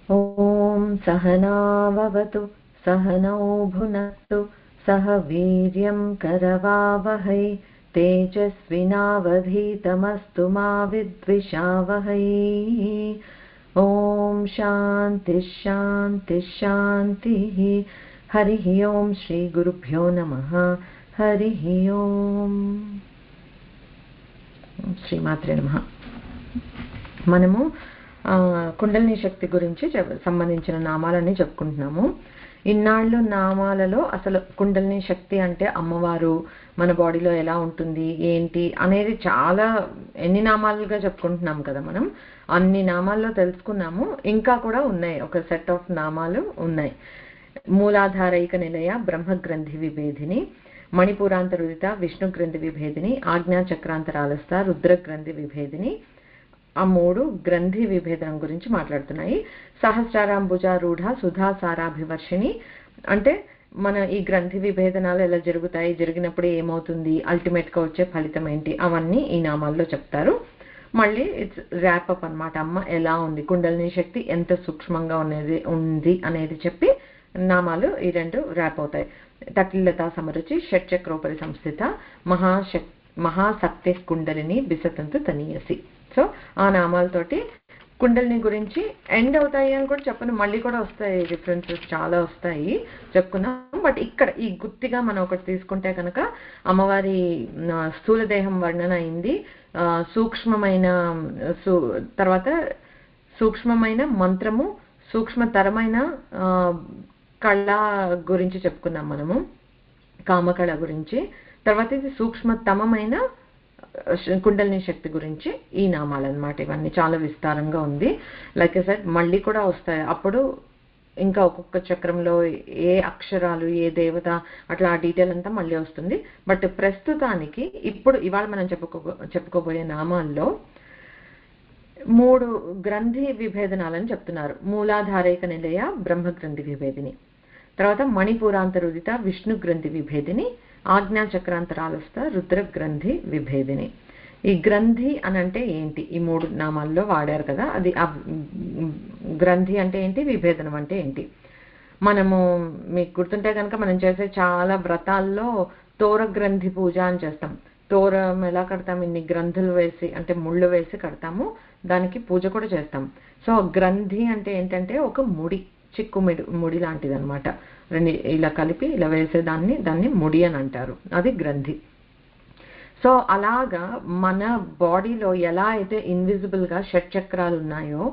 ॐ सहनाववतु सहनौ भुनक्तु सह वीर्यं करवावहै तेजस्विनावधीतमस्तु मा विद्विषावहै। ॐ शान्तिः शान्तिः शान्तिः। हरिः ॐ श्रीगुरुभ्यो नमः। हरिः ॐ శ్రీమాత్రే నమః. మనము కుండలిని శక్తి గురించి సంబంధించిన నామాలన్నీ చెప్పుకుంటున్నాము. ఇన్నాళ్ళు నామాలలో అసలు కుండలిని శక్తి అంటే అమ్మవారు మన బాడీలో ఎలా ఉంటుంది ఏంటి అనేది చాలా ఎన్ని నామాలుగా చెప్పుకుంటున్నాం కదా. మనం అన్ని నామాల్లో తెలుసుకున్నాము. ఇంకా కూడా ఉన్నాయి, ఒక సెట్ ఆఫ్ నామాలు ఉన్నాయి. మూలాధారైక నిలయ, బ్రహ్మగ్రంథి విభేదిని, మణిపూరాంతరుదిత, విష్ణు గ్రంథి విభేదిని, ఆజ్ఞాచక్రాంతరాలస్థ, రుద్రగ్రంథి విభేదిని. ఆ మూడు గ్రంథి విభేదనం గురించి మాట్లాడుతున్నాయి. సహస్రారాంబుజారూఢ సుధాసారాభివర్షిణి అంటే మన ఈ గ్రంథి విభేదనాలు ఎలా జరుగుతాయి, జరిగినప్పుడు ఏమవుతుంది, అల్టిమేట్ గా వచ్చే ఫలితం ఏంటి, అవన్నీ ఈ నామాల్లో చెప్తారు. మళ్ళీ ఇట్స్ ర్యాపప్ అన్నమాట. అమ్మ ఎలా ఉంది, కుండలిని శక్తి ఎంత సూక్ష్మంగా ఉంది అనేది చెప్పి నామాలు ఈ రెండు ర్యాప్ అవుతాయి. తటిల్లతా సమరుచి, షట్చక్రోపరి సంస్థిత, మహాశక్తి కుండలిని బిసతంతు తనీయసి. సో ఆ నామాలతోటి కుండలిని గురించి ఎండ్ అవుతాయి అని కూడా చెప్పను, మళ్ళీ కూడా వస్తాయి, డిఫరెన్సెస్ చాలా వస్తాయి చెప్పుకున్నాం. బట్ ఇక్కడ ఈ గుర్తిగా మనం ఒకటి తీసుకుంటే కనుక అమ్మవారి స్థూల దేహం వర్ణన అయింది. సూక్ష్మమైన తర్వాత సూక్ష్మమైన మంత్రము, సూక్ష్మతరమైన కళ గురించి చెప్పుకున్నాం మనము, కామకళ గురించి. తర్వాత ఇది సూక్ష్మతమైన కుండలిని శక్తి గురించి ఈ నామాలు అన్నమాట. ఇవన్నీ చాలా విస్తారంగా ఉంది. లైక్ ఐ సెడ్ మళ్ళీ కూడా వస్తాయి. అప్పుడు ఇంకా ఒక్కొక్క చక్రంలో ఏ అక్షరాలు, ఏ దేవత, అట్లా ఆ డీటెయిల్ అంతా మళ్ళీ వస్తుంది. బట్ ప్రస్తుతానికి ఇప్పుడు ఇవాళ మనం చెప్పుకోబోయే నామాల్లో మూడు గ్రంథి విభేదనాలని చెప్తున్నారు. మూలాధారైక నిలయ, బ్రహ్మగ్రంథి విభేదిని, తర్వాత మణిపూరాంతరుదిత, విష్ణు గ్రంథి విభేదిని, ఆజ్ఞాచక్రాంతరాలస్థ, రుద్రగ్రంథి విభేదిని. ఈ గ్రంథి అని అంటే ఏంటి, ఈ మూడు నామాల్లో వాడారు కదా, అది ఆ గ్రంథి అంటే ఏంటి, విభేదనం అంటే ఏంటి. మనము మీకు గుర్తుంటే కనుక మనం చేసే చాలా వ్రతాల్లో తోర గ్రంథి పూజ అని చేస్తాం. తోరం ఎలా కడతాం, ఇన్ని గ్రంథులు వేసి అంటే ముళ్ళు వేసి కడతాము, దానికి పూజ కూడా చేస్తాం. సో గ్రంథి అంటే ఏంటంటే ఒక ముడి, చిక్కు ముడి లాంటిది అనమాట. రెండు ఇలా కలిపి ఇలా దాన్ని ముడి అని అంటారు, అది గ్రంథి. సో అలాగా మన బాడీలో ఎలా అయితే ఇన్విజిబుల్ గా షట్చక్రాలు ఉన్నాయో,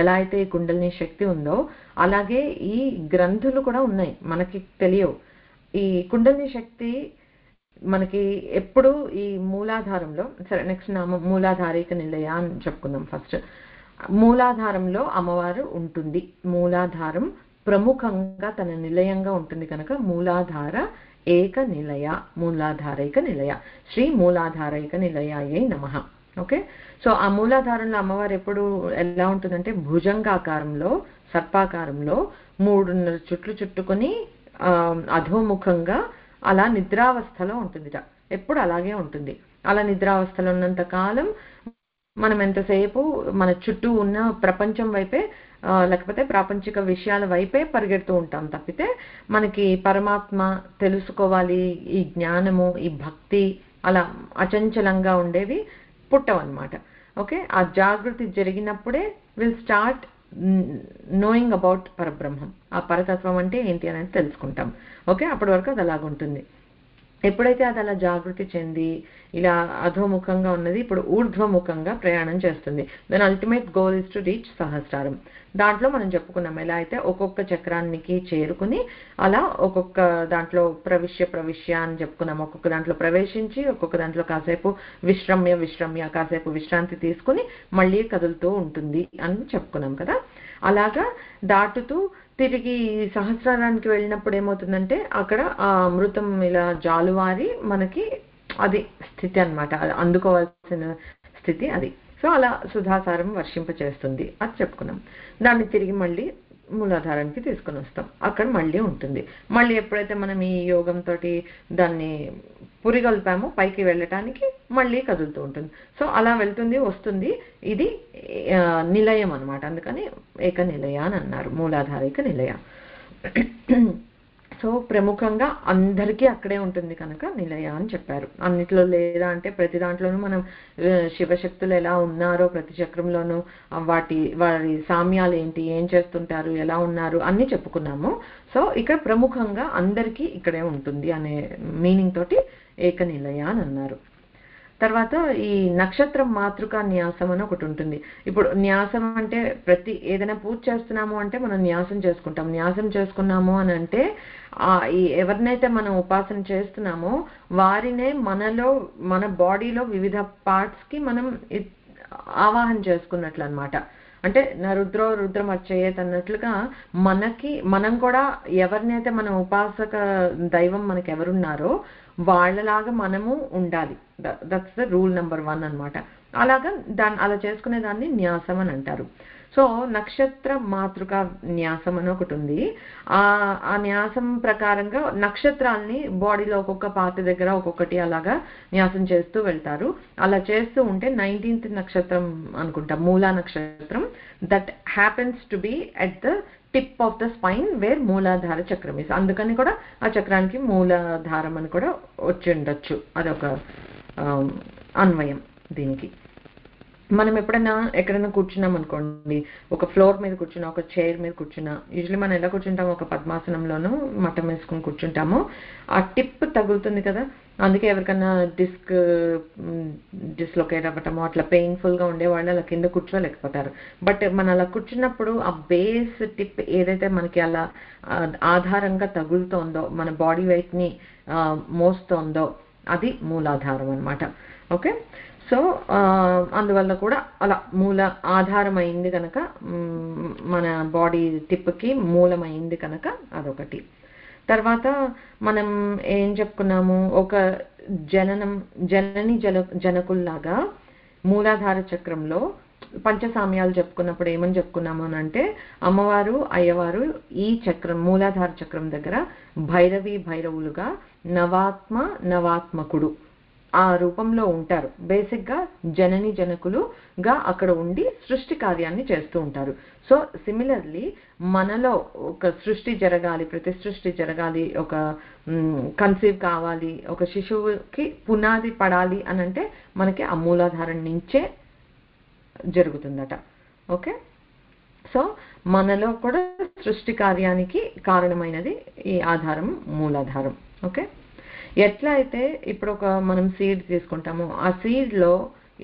ఎలా అయితే ఈ కుండలిని శక్తి ఉందో, అలాగే ఈ గ్రంథులు కూడా ఉన్నాయి, మనకి తెలియవు. ఈ కుండలిని శక్తి మనకి ఎప్పుడు ఈ మూలాధారంలో, సరే నెక్స్ట్ నామం మూలాధారైక నిలయ అని చెప్పుకుందాం. ఫస్ట్ మూలాధారంలో అమ్మవారు ఉంటుంది. మూలాధారం ప్రముఖంగా తన నిలయంగా ఉంటుంది కనుక మూలాధార ఏక నిలయ, మూలాధారైక నిలయ, శ్రీ మూలాధారైక నిలయాయై నమః. ఓకే, సో ఆ మూలాధారంలో అమ్మవారు ఎప్పుడు ఎలా ఉంటుందంటే భుజంగాకారంలో, సర్పాకారంలో 3.5 చుట్లు చుట్టుకొని అధోముఖంగా అలా నిద్రావస్థలో ఉంటుందిట. ఎప్పుడు అలాగే ఉంటుంది. అలా నిద్రావస్థలో ఉన్నంత కాలం మనం ఎంతసేపు మన చుట్టూ ఉన్న ప్రపంచం వైపే, లేకపోతే ప్రాపంచిక విషయాల వైపే పరిగెడుతూ ఉంటాం తప్పితే మనకి పరమాత్మ తెలుసుకోవాలి, ఈ జ్ఞానము, ఈ భక్తి అలా అచంచలంగా ఉండేవి పుట్టవన్నమాట. ఓకే, ఆ జాగృతి జరిగినప్పుడే విల్ స్టార్ట్ నోయింగ్ అబౌట్ పరబ్రహ్మం, ఆ పరతత్వం అంటే ఏంటి అనేది తెలుసుకుంటాం. ఓకే, అప్పటి వరకు అది అలాగుంటుంది. ఎప్పుడైతే అది అలా జాగృతి చెంది ఇలా అధోముఖంగా ఉన్నది ఇప్పుడు ఊర్ధ్వముఖంగా ప్రయాణం చేస్తుంది, then ultimate goal is to reach సహస్రారం. దాంట్లో మనం చెప్పుకున్నాం ఎలా అయితే ఒక్కొక్క చక్రానికి చేరుకుని అలా ఒక్కొక్క దాంట్లో ప్రవిశ్య అని చెప్పుకున్నాం. ఒక్కొక్క దాంట్లో ప్రవేశించి ఒక్కొక్క దాంట్లో కాసేపు విశ్రమ్య కాసేపు విశ్రాంతి తీసుకుని మళ్ళీ కదులుతూ ఉంటుంది అని చెప్పుకున్నాం కదా. అలాగా దాటుతూ తిరిగి సహస్రారానికి వెళ్ళినప్పుడు ఏమవుతుందంటే అక్కడ ఆ అమృతం ఇలా జాలువారి మనకి అది స్థితి అన్నమాట, అందుకోవాల్సిన స్థితి అది. సో అలా సుధాసారం వర్షింప చేస్తుంది అది చెప్పుకున్నాం. దాన్ని తిరిగి మళ్ళీ మూలాధారానికి తీసుకొని వస్తాం, అక్కడ మళ్ళీ ఉంటుంది. మళ్ళీ ఎప్పుడైతే మనం ఈ యోగంతో దాన్ని పురిగొల్పామో పైకి వెళ్ళటానికి మళ్ళీ కదులుతూ ఉంటుంది. సో అలా వెళ్తుంది వస్తుంది. ఇది నిలయం అనమాట. అందుకని ఏక నిలయ అని అన్నారు, మూలాధారిక నిలయ. సో ప్రముఖంగా అందరికీ అక్కడే ఉంటుంది కనుక నిలయ అని చెప్పారు. అన్నిట్లో లేదా అంటే ప్రతి దాంట్లోనూ మనం శివశక్తులు ఎలా ఉన్నారో ప్రతి చక్రంలోనూ వారి సామ్యాలు ఏంటి, ఏం చేస్తుంటారు, ఎలా ఉన్నారు అన్ని చెప్పుకున్నాము. సో ఇక్కడ ప్రముఖంగా అందరికీ ఇక్కడే ఉంటుంది అనే మీనింగ్ తోటి ఏక నిలయ అని అన్నారు. తర్వాత ఈ నక్షత్రం మాతృక న్యాసం అని ఒకటి ఉంటుంది. ఇప్పుడు న్యాసం అంటే ఏదైనా పూజ చేస్తున్నాము అంటే మనం న్యాసం చేసుకుంటాం. న్యాసం చేసుకున్నాము అని అంటే ఎవరినైతే మనం ఉపాసన చేస్తున్నామో వారినే మన బాడీలో వివిధ పార్ట్స్ కి మనం ఆవాహన చేసుకున్నట్లు అనమాట. అంటే రుద్రమర్చయేత్ అన్నట్లుగా మనం కూడా ఎవరినైతే మన ఉపాసక దైవం మనకి ఎవరున్నారో వాళ్ళలాగా మనము ఉండాలి. దట్స్ ద రూల్ నెంబర్ 1 అనమాట. అలాగా అలా చేసుకునే దాన్ని న్యాసం అని అంటారు. సో నక్షత్ర మాతృక న్యాసం అని ఒకటి ఉంది. ఆ న్యాసం ప్రకారంగా నక్షత్రాల్ని బాడీలో ఒక్కొక్క పార్ట్ దగ్గర ఒక్కొక్కటి అలాగా న్యాసం చేస్తూ వెళ్తారు. అలా చేస్తూ ఉంటే 19th నక్షత్రం అనుకుంటా, మూలా నక్షత్రం, that happens to be at the tip of the spine where మూలాధార చక్రం ఇస్. అందుకని కూడా ఆ చక్రానికి మూలాధారం అని కూడా వచ్చి ఉండొచ్చు. అదొక అన్వయం దీనికి. మనం ఎక్కడైనా కూర్చున్నాం అనుకోండి, ఒక ఫ్లోర్ మీద కూర్చున్నా, ఒక చైర్ మీద కూర్చున్నా, యూజువల్లీ మనం ఎలా కూర్చుంటాము, ఒక పద్మాసనంలోనూ మఠం వేసుకుని కూర్చుంటాము. ఆ టిప్ తగులుతుంది కదా, అందుకే ఎవరికన్నా డిస్లొకేట్ అవ్వటము అట్లా పెయిన్ఫుల్గా ఉండేవాళ్ళు అలా కింద కూర్చోలేకపోతారు. బట్ మనం అలా కూర్చున్నప్పుడు ఆ బేస్ టిప్ ఏదైతే మనకి అలా ఆధారంగా తగులుతోందో, మన బాడీ వెయిట్ని మోస్తోందో అది మూలాధారం అనమాట. ఓకే, సో అందువల్ల కూడా అలా మూల ఆధారం అయింది కనుక, మన బాడీ టిప్కి మూలమైంది కనుక అదొకటి. తర్వాత మనం ఏం చెప్పుకున్నాము, ఒక జనని జనకుల్లాగా మూలాధార చక్రంలో పంచసామ్యాలు చెప్పుకున్నప్పుడు ఏమని చెప్పుకున్నాము అని అంటే, అమ్మవారు అయ్యవారు ఈ చక్రం మూలాధార చక్రం దగ్గర భైరవులుగా నవాత్మకుడు ఆ రూపంలో ఉంటారు. బేసిక్గా జనని జనకులుగా అక్కడ ఉండి సృష్టి కార్యాన్ని చేస్తూ ఉంటారు. సో సిమిలర్లీ మనలో ఒక సృష్టి జరగాలి, ప్రతి సృష్టి జరగాలి, ఒక కన్సీవ్ కావాలి, ఒక శిశువుకి పునాది పడాలి అని అంటే మనకి ఆ మూలాధారం నుంచే జరుగుతుందట. ఓకే, సో మనలో కూడా సృష్టి కార్యానికి కారణమైనది ఈ ఆధారం, మూలాధారం. ఓకే, ఎట్లా అయితే ఇప్పుడు మనం సీడ్ తీసుకుంటాము, ఆ సీడ్లో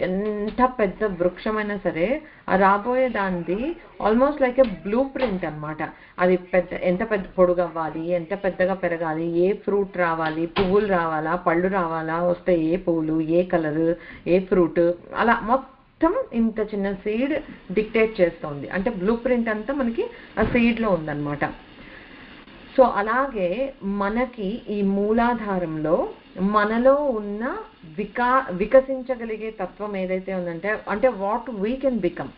ఎంత పెద్ద వృక్షమైనా సరే ఆ రాబోయే దానిది ఆల్మోస్ట్ లైక్ ఏ బ్లూ ప్రింట్ అనమాట. అది ఎంత పెద్ద పొడుగు అవ్వాలి, ఎంత పెద్దగా పెరగాలి, ఏ ఫ్రూట్ రావాలి, పువ్వులు రావాలా, పళ్ళు రావాలా, వస్తే ఏ పువ్వులు, ఏ కలరు, ఏ ఫ్రూట్, అలా మొత్తం ఇంత చిన్న సీడ్ డిక్టేట్ చేస్తోంది. అంటే బ్లూ ప్రింట్ అంతా మనకి ఆ సీడ్లో ఉందన్నమాట. సో అలాగే మనకి ఈ మూలాధారంలో మనలో ఉన్న వికసించగలిగే తత్వం ఏదైతే ఉందంటే, అంటే వాట్ వీ కెన్ బికమ్.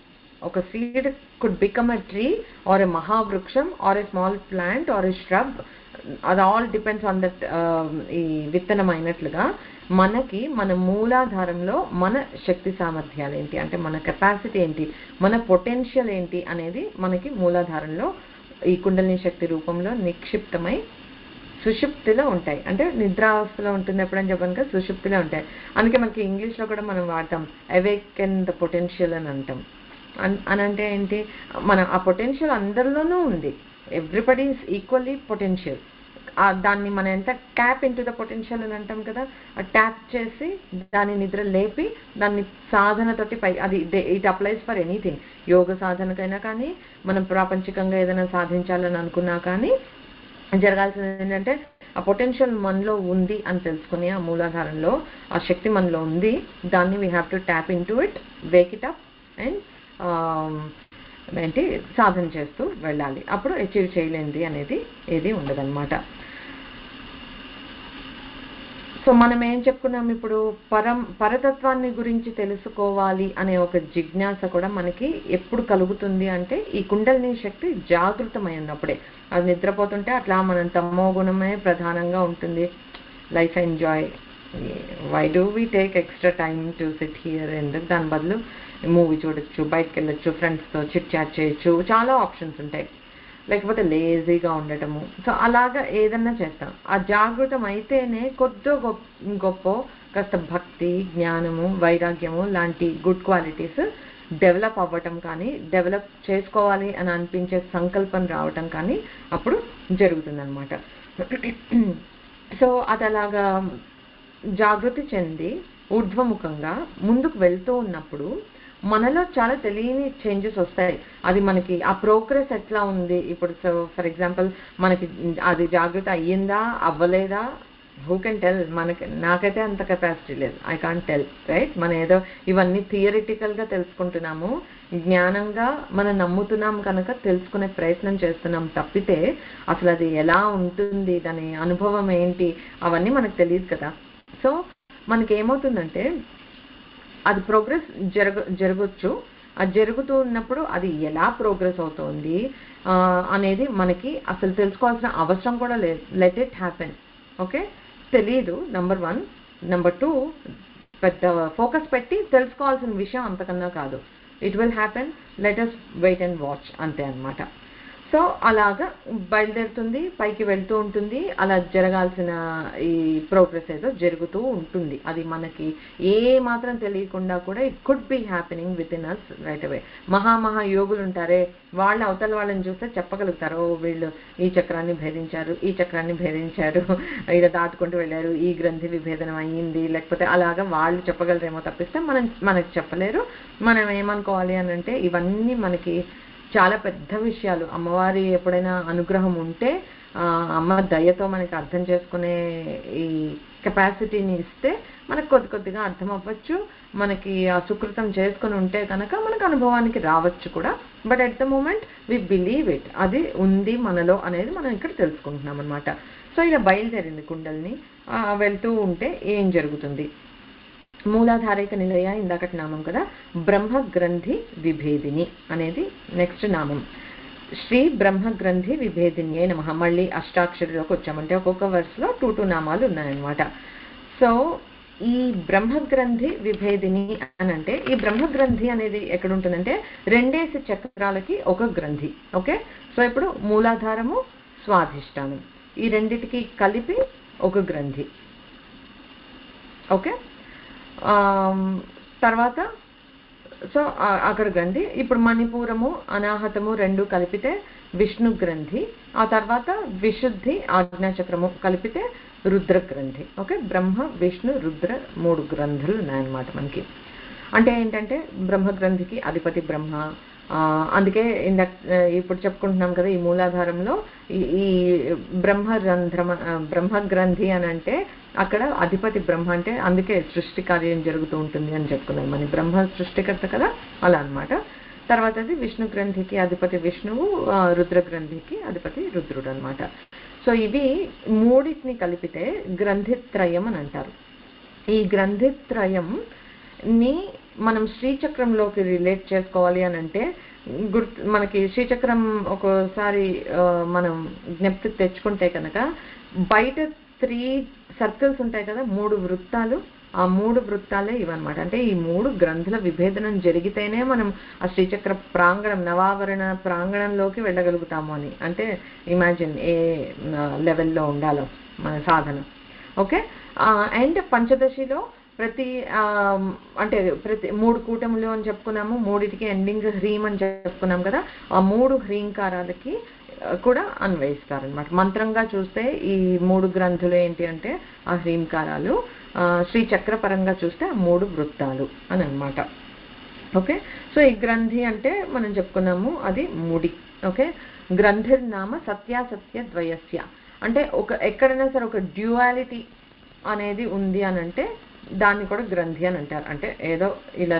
ఒక seed could become a tree or a మహావృక్షం or a small plant or a shrub. అది ఆల్ డిపెండ్స్ ఆన్ దట్. ఈ విత్తనం అయినట్లుగా మనకి మన మూలాధారంలో మన శక్తి సామర్థ్యాలు ఏంటి, అంటే మన కెపాసిటీ ఏంటి, మన పొటెన్షియల్ ఏంటి అనేది మనకి మూలాధారంలో ఈ కుండలిని శక్తి రూపంలో నిక్షిప్తమై సుషుప్తిలో ఉంటాయి. అంటే నిద్రావస్థలో ఉంటుంది ఎప్పుడని చెప్పాను కదా, సుషుప్తిలో ఉంటాయి. అందుకే మనకి ఇంగ్లీష్లో కూడా మనం వాడతాం అవేకెన్ ద పొటెన్షియల్ అని అంటాం. అని అంటే ఏంటి, ఆ పొటెన్షియల్ అందరిలోనూ ఉంది. Everybody is equally potential. దాన్ని మనం ఎంత ట్యాప్ ఇంటూ ద పొటెన్షియల్ అని అంటాం కదా, ఆ ట్యాప్ చేసి దాన్ని నిద్ర లేపి దాన్ని సాధనతోటి అది ఇట్ అప్లైస్ ఫర్ ఎనీథింగ్. యోగ సాధనకైనా కానీ, మనం ప్రాపంచికంగా ఏదైనా సాధించాలని అనుకున్నా కానీ జరగాల్సింది ఏంటంటే ఆ పొటెన్షియల్ మనలో ఉంది అని తెలుసుకుని, ఆ మూలాధారంలో ఆ శక్తి మనలో ఉంది, దాన్ని we have to tap into it, wake it up and సాధన చేస్తూ వెళ్ళాలి. అప్పుడు అచీవ్ చేయలేనిది అనేది ఏది ఉండదన్నమాట. సో మనం ఏం చెప్పుకున్నాం ఇప్పుడు, పరతత్వాన్ని గురించి తెలుసుకోవాలి అనే ఒక జిజ్ఞాస కూడా మనకి ఎప్పుడు కలుగుతుంది అంటే ఈ కుండలిని శక్తి జాగృతమై ఉన్నప్పుడే. అది నిద్రపోతుంటే అట్లా మనం తమో గుణమే ప్రధానంగా ఉంటుంది. Life enjoy, why do we take extra time to sit here, ఎందుకు దాని బదులు మూవీ చూడొచ్చు, బయటకు వెళ్ళొచ్చు, ఫ్రెండ్స్తో చిట్ చాట్ చేయొచ్చు, చాలా ఆప్షన్స్ ఉంటాయి. లేకపోతే లేజీగా ఉండటము. సో అలాగా ఏదన్నా చేస్తాం. ఆ జాగృతం అయితేనే కొద్దో గొప్ప కాస్త భక్తి, జ్ఞానము, వైరాగ్యము లాంటి గుడ్ క్వాలిటీస్ డెవలప్ అవ్వటం కానీ, డెవలప్ చేసుకోవాలి అని అనిపించే సంకల్పం రావటం కానీ అప్పుడు జరుగుతుందన్నమాట. సో అది అలాగా జాగృతి చెంది ఊర్ధ్వముఖంగా ముందుకు వెళ్తూ ఉన్నప్పుడు మనలో చాలా తెలియని చేంజెస్ వస్తాయి. అది మనకి ఆ ప్రోగ్రెస్ ఎట్లా ఉంది ఇప్పుడు. సో ఫర్ ఎగ్జాంపుల్ మనకి అది జాగృతి అయ్యిందా అవ్వలేదా, హూ కెన్ టెల్? నాకైతే అంత కెపాసిటీ లేదు, ఐ కాంట్ టెల్, రైట్? మనం ఏదో ఇవన్నీ థియరిటికల్గా తెలుసుకుంటున్నాము, జ్ఞానంగా మనం నమ్ముతున్నాం కనుక తెలుసుకునే ప్రయత్నం చేస్తున్నాం తప్పితే అసలు అది ఎలా ఉంటుంది, దాని అనుభవం ఏంటి, అవన్నీ మనకు తెలియదు కదా. సో మనకి ఏమవుతుందంటే అది ప్రోగ్రెస్ జరగచ్చు. అది జరుగుతూ ఉన్నప్పుడు అది ఎలా ప్రోగ్రెస్ అవుతోంది అనేది మనకి అసలు తెలుసుకోవాల్సిన అవసరం కూడా లేదు. Let it happen. ఓకే, తెలీదు నంబర్ 1. నంబర్ 2, పెద్ద ఫోకస్ పెట్టి తెలుసుకోవాల్సిన విషయం అంతకన్నా కాదు. It will happen, let us wait and watch, అంతే అన్నమాట. సో అలాగా బయలుదేరుతుంది, పైకి వెళ్తూ ఉంటుంది. అలా జరగాల్సిన ఈ ప్రోగ్రెస్ ఏదో జరుగుతూ ఉంటుంది. అది మనకి ఏ మాత్రం తెలియకుండా కూడా it could be happening within us right away. మహా యోగులు ఉంటారే, వాళ్ళు అవతల వాళ్ళని చూస్తే చెప్పగలుగుతారు, వీళ్ళు ఈ చక్రాన్ని భేదించారు, ఈ చక్రాన్ని భేదించారు, ఇలా దాటుకుంటూ వెళ్ళారు, ఈ గ్రంథి విభేదనం అయ్యింది, లేకపోతే అలాగా వాళ్ళు చెప్పగలరేమో తప్పిస్తే మనకి చెప్పలేరు. మనం ఏమనుకోవాలి అని అంటే ఇవన్నీ మనకి చాలా పెద్ద విషయాలు. అమ్మవారి ఎప్పుడైనా అనుగ్రహం ఉంటే అమ్మ దయతో మనకి అర్థం చేసుకునే ఈ కెపాసిటీని ఇస్తే మనకు కొద్దిగా అర్థం అవ్వచ్చు. మనకి ఆ సుకృతం చేసుకుని ఉంటే కనుక మనకు అనుభవానికి రావచ్చు కూడా. But at the moment we believe it, అది ఉంది మనలో అనేది మనం ఇక్కడ తెలుసుకుంటున్నాం అనమాట. సో ఇలా బయలుదేరింది కుండలిని. వెళ్తూ ఉంటే ఏం జరుగుతుంది? మూలాధారైక నిలయ ఇందాకటి నామం కదా, బ్రహ్మగ్రంథి విభేదిని అనేది నెక్స్ట్ నామం. శ్రీ బ్రహ్మగ్రంథి విభేదిన్యే నమః. మళ్ళీ అష్టాక్షరిలోకి వచ్చామంటే ఒక్కొక్క వర్స్లో 2 నామాలు ఉన్నాయన్నమాట. సో ఈ బ్రహ్మగ్రంథి విభేదిని అని అంటే, ఈ బ్రహ్మగ్రంథి అనేది ఎక్కడ ఉంటుందంటే 2 చక్రాలకి ఒక గ్రంథి. ఓకే, సో ఇప్పుడు మూలాధారము, స్వాధిష్టానం, ఈ రెండిటికి కలిపి ఒక గ్రంథి. ఓకే, తర్వాత సో అక్కడ గ్రంథి. ఇప్పుడు మణిపూరము, అనాహతము 2 కలిపితే విష్ణు గ్రంథి. ఆ తర్వాత విశుద్ధి, ఆజ్ఞాచక్రము కలిపితే రుద్ర గ్రంథి. ఓకే, బ్రహ్మ విష్ణు రుద్ర 3 గ్రంథులు ఉన్నాయన్నమాట మనకి. అంటే ఏంటంటే బ్రహ్మగ్రంథికి అధిపతి బ్రహ్మ. అందుకే ఇప్పుడు చెప్పుకుంటున్నాం కదా, ఈ మూలాధారంలో ఈ బ్రహ్మగ్రంథి అని అంటే అక్కడ అధిపతి బ్రహ్మ. అంటే అందుకే సృష్టి కార్యం జరుగుతూ ఉంటుంది అని చెప్పుకున్నాం. మన బ్రహ్మ సృష్టికర్త కదా, అలా అనమాట. తర్వాత అది విష్ణు గ్రంథికి అధిపతి విష్ణువు, రుద్ర గ్రంథికి అధిపతి రుద్రుడు అనమాట. సో ఇవి మూడింటిని కలిపితే గ్రంథిత్రయం అని అంటారు. ఈ గ్రంథిత్రయంని మనం శ్రీచక్రంలోకి రిలేట్ చేసుకోవాలి అని అంటే మనకి శ్రీచక్రం ఒక్కోసారి మనం జ్ఞప్తికి తెచ్చుకుంటే కనుక బయట 3 సర్కిల్స్ ఉంటాయి కదా, 3 వృత్తాలు. ఆ 3 వృత్తాలే ఇవన్నమాట. అంటే ఈ 3 గ్రంథుల విభేదనం జరిగితేనే మనం ఆ శ్రీచక్ర ప్రాంగణం, నవావరణ ప్రాంగణంలోకి వెళ్ళగలుగుతాము అని. అంటే ఇమాజిన్ ఏ లెవెల్లో ఉండాలో మన సాధన. ఓకే, అండ్ పంచదశిలో ప్రతి 3 కూటములు అని చెప్పుకున్నాము. 3టికి ఎండింగ్ హ్రీం అని చెప్పుకున్నాం కదా. ఆ 3 హ్రీంకారాలకి కూడా అన్వయిస్తారనమాట. మంత్రంగా చూస్తే ఈ 3 గ్రంథులు ఏంటి అంటే ఆ హ్రీంకారాలు, శ్రీచక్ర పరంగా చూస్తే ఆ 3 వృత్తాలు అని అనమాట. ఓకే, సో ఈ గ్రంథి అంటే మనం చెప్పుకున్నాము అది ముడి. ఓకే, గ్రంథిర్నామ సత్యాసత్య ద్వయస్య. అంటే ఎక్కడైనా సరే ఒక డ్యూయాలిటీ అనేది ఉంది అని అంటే దాన్ని కూడా గ్రంథి అని అంటారు. అంటే ఏదో ఇలా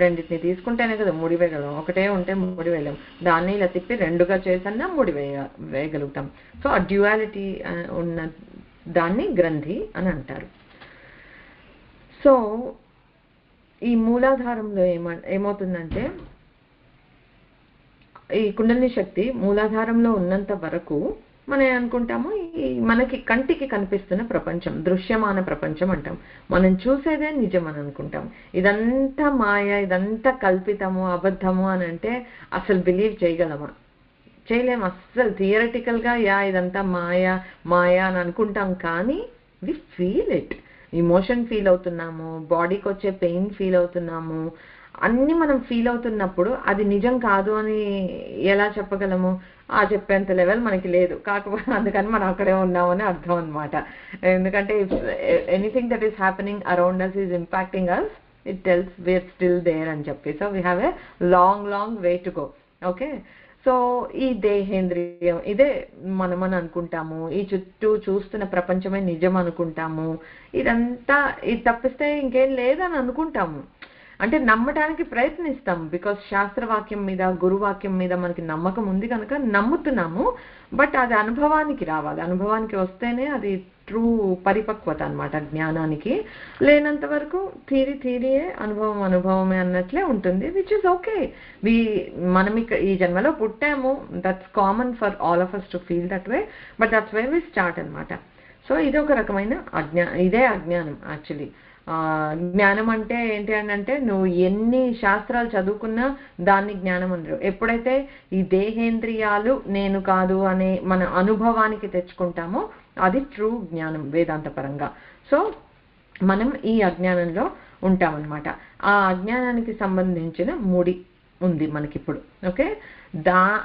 రెండింటిని తీసుకుంటేనే కదా ముడి వేయగలం. ఒకటే ఉంటే ముడి వేయలేం. దాన్ని ఇలా తిప్పి 2గా చేసన్నా ముడి వేయగలుగుతాం. సో ఆ డ్యూయాలిటీ ఉన్న దాన్ని గ్రంథి అని అంటారు. సో ఈ మూలాధారంలో ఏమవుతుందంటే ఈ కుండలిని శక్తి మూలాధారంలో ఉన్నంత వరకు మనం అనుకుంటాము ఈ మనకి కంటికి కనిపిస్తున్న ప్రపంచం, దృశ్యమాన ప్రపంచం అంటాం. మనం చూసేదే నిజం అని అనుకుంటాం. ఇదంతా మాయ, ఇదంతా కల్పితము, అబద్ధము అని అంటే అసలు బిలీవ్ చేయగలమా? చేయలేము అస్సలు. థియరటికల్గా ఇదంతా మాయా మాయా అని అనుకుంటాం, కానీ we feel it. Emotion feel అవుతున్నాము, బాడీకి వచ్చే పెయిన్ ఫీల్ అవుతున్నాము, అన్ని మనం ఫీల్ అవుతున్నప్పుడు అది నిజం కాదు అని ఎలా చెప్పగలము? చెప్పేంత లెవెల్ మనకి లేదు, కాకపోతే అందుకని మనం అక్కడే ఉన్నామని అర్థం అనమాట. ఎందుకంటే anything that is happening around us is impacting us, it tells we are still there అని చెప్పి. So we have a long way to go. Okay, so ఈ దేహేంద్రియం ఇదే మనమని అనుకుంటాము, ఈ చుట్టూ చూస్తున్న ప్రపంచమే నిజం అనుకుంటాము. ఇదంతా ఇది తప్పిస్తే ఇంకేం లేదని అనుకుంటాము. అంటే నమ్మటానికి ప్రయత్నిస్తాం, బికాస్ శాస్త్రవాక్యం మీద, గురువాక్యం మీద మనకి నమ్మకం ఉంది కనుక నమ్ముతున్నాము. బట్ అది అనుభవానికి రావాలి. అనుభవానికి వస్తేనే అది ట్రూ పరిపక్వత అనమాట. జ్ఞానానికి లేనంత వరకు థీరీయే, అనుభవమే అన్నట్లే ఉంటుంది, విచ్ ఇస్ ఓకే. మనం ఈ జన్మలో పుట్టాము, that's common for all of us to feel that way, but that's way we start అనమాట. సో ఇది ఒక రకమైన ఇదే అజ్ఞానం యాక్చువల్లీ. జ్ఞానం అంటే ఏంటి అని అంటే, నువ్వు ఎన్ని శాస్త్రాలు చదువుకున్నా దాన్ని జ్ఞానం అనరు. ఎప్పుడైతే ఈ దేహేంద్రియాలు నేను కాదు అనే మన అనుభవానికి తెచ్చుకుంటామో అది ట్రూ జ్ఞానం వేదాంత పరంగా. సో మనం ఈ అజ్ఞానంలో ఉంటామన్నమాట. ఆ అజ్ఞానానికి సంబంధించిన ముడి ఉంది మనకిప్పుడు. ఓకే,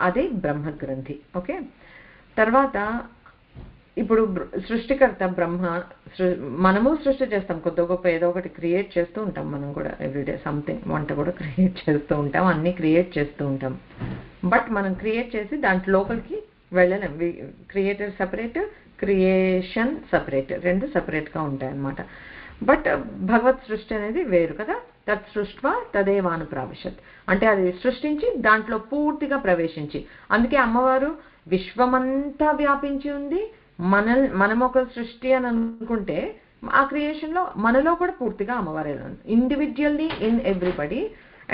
అది బ్రహ్మగ్రంథి. ఓకే, తర్వాత ఇప్పుడు సృష్టికర్త బ్రహ్మ, మనము సృష్టి చేస్తాం, కొద్ది గొప్ప ఏదో ఒకటి క్రియేట్ చేస్తూ ఉంటాం. మనం కూడా ఎవ్రీడే సంథింగ్, వంట కూడా క్రియేట్ చేస్తూ ఉంటాం, అన్ని క్రియేట్ చేస్తూ ఉంటాం. బట్ మనం క్రియేట్ చేసి దాంట్లో లోపలికి వెళ్ళలేం. క్రియేటర్ సపరేట్, క్రియేషన్ సపరేట్, రెండు సపరేట్గా ఉంటాయి అన్నమాట. బట్ భగవత్ సృష్టి అనేది వేరు కదా. తత్ సృష్ట్వా తదేవాను ప్రావిశత్ అంటే అది సృష్టించి దాంట్లో పూర్తిగా ప్రవేశించి. అందుకే అమ్మవారు విశ్వమంతా వ్యాపించి ఉంది. మనం ఒక సృష్టి అని అనుకుంటే ఆ క్రియేషన్ లో మనలో కూడా పూర్తిగా అమ్మవారే ఉంది, individually in everybody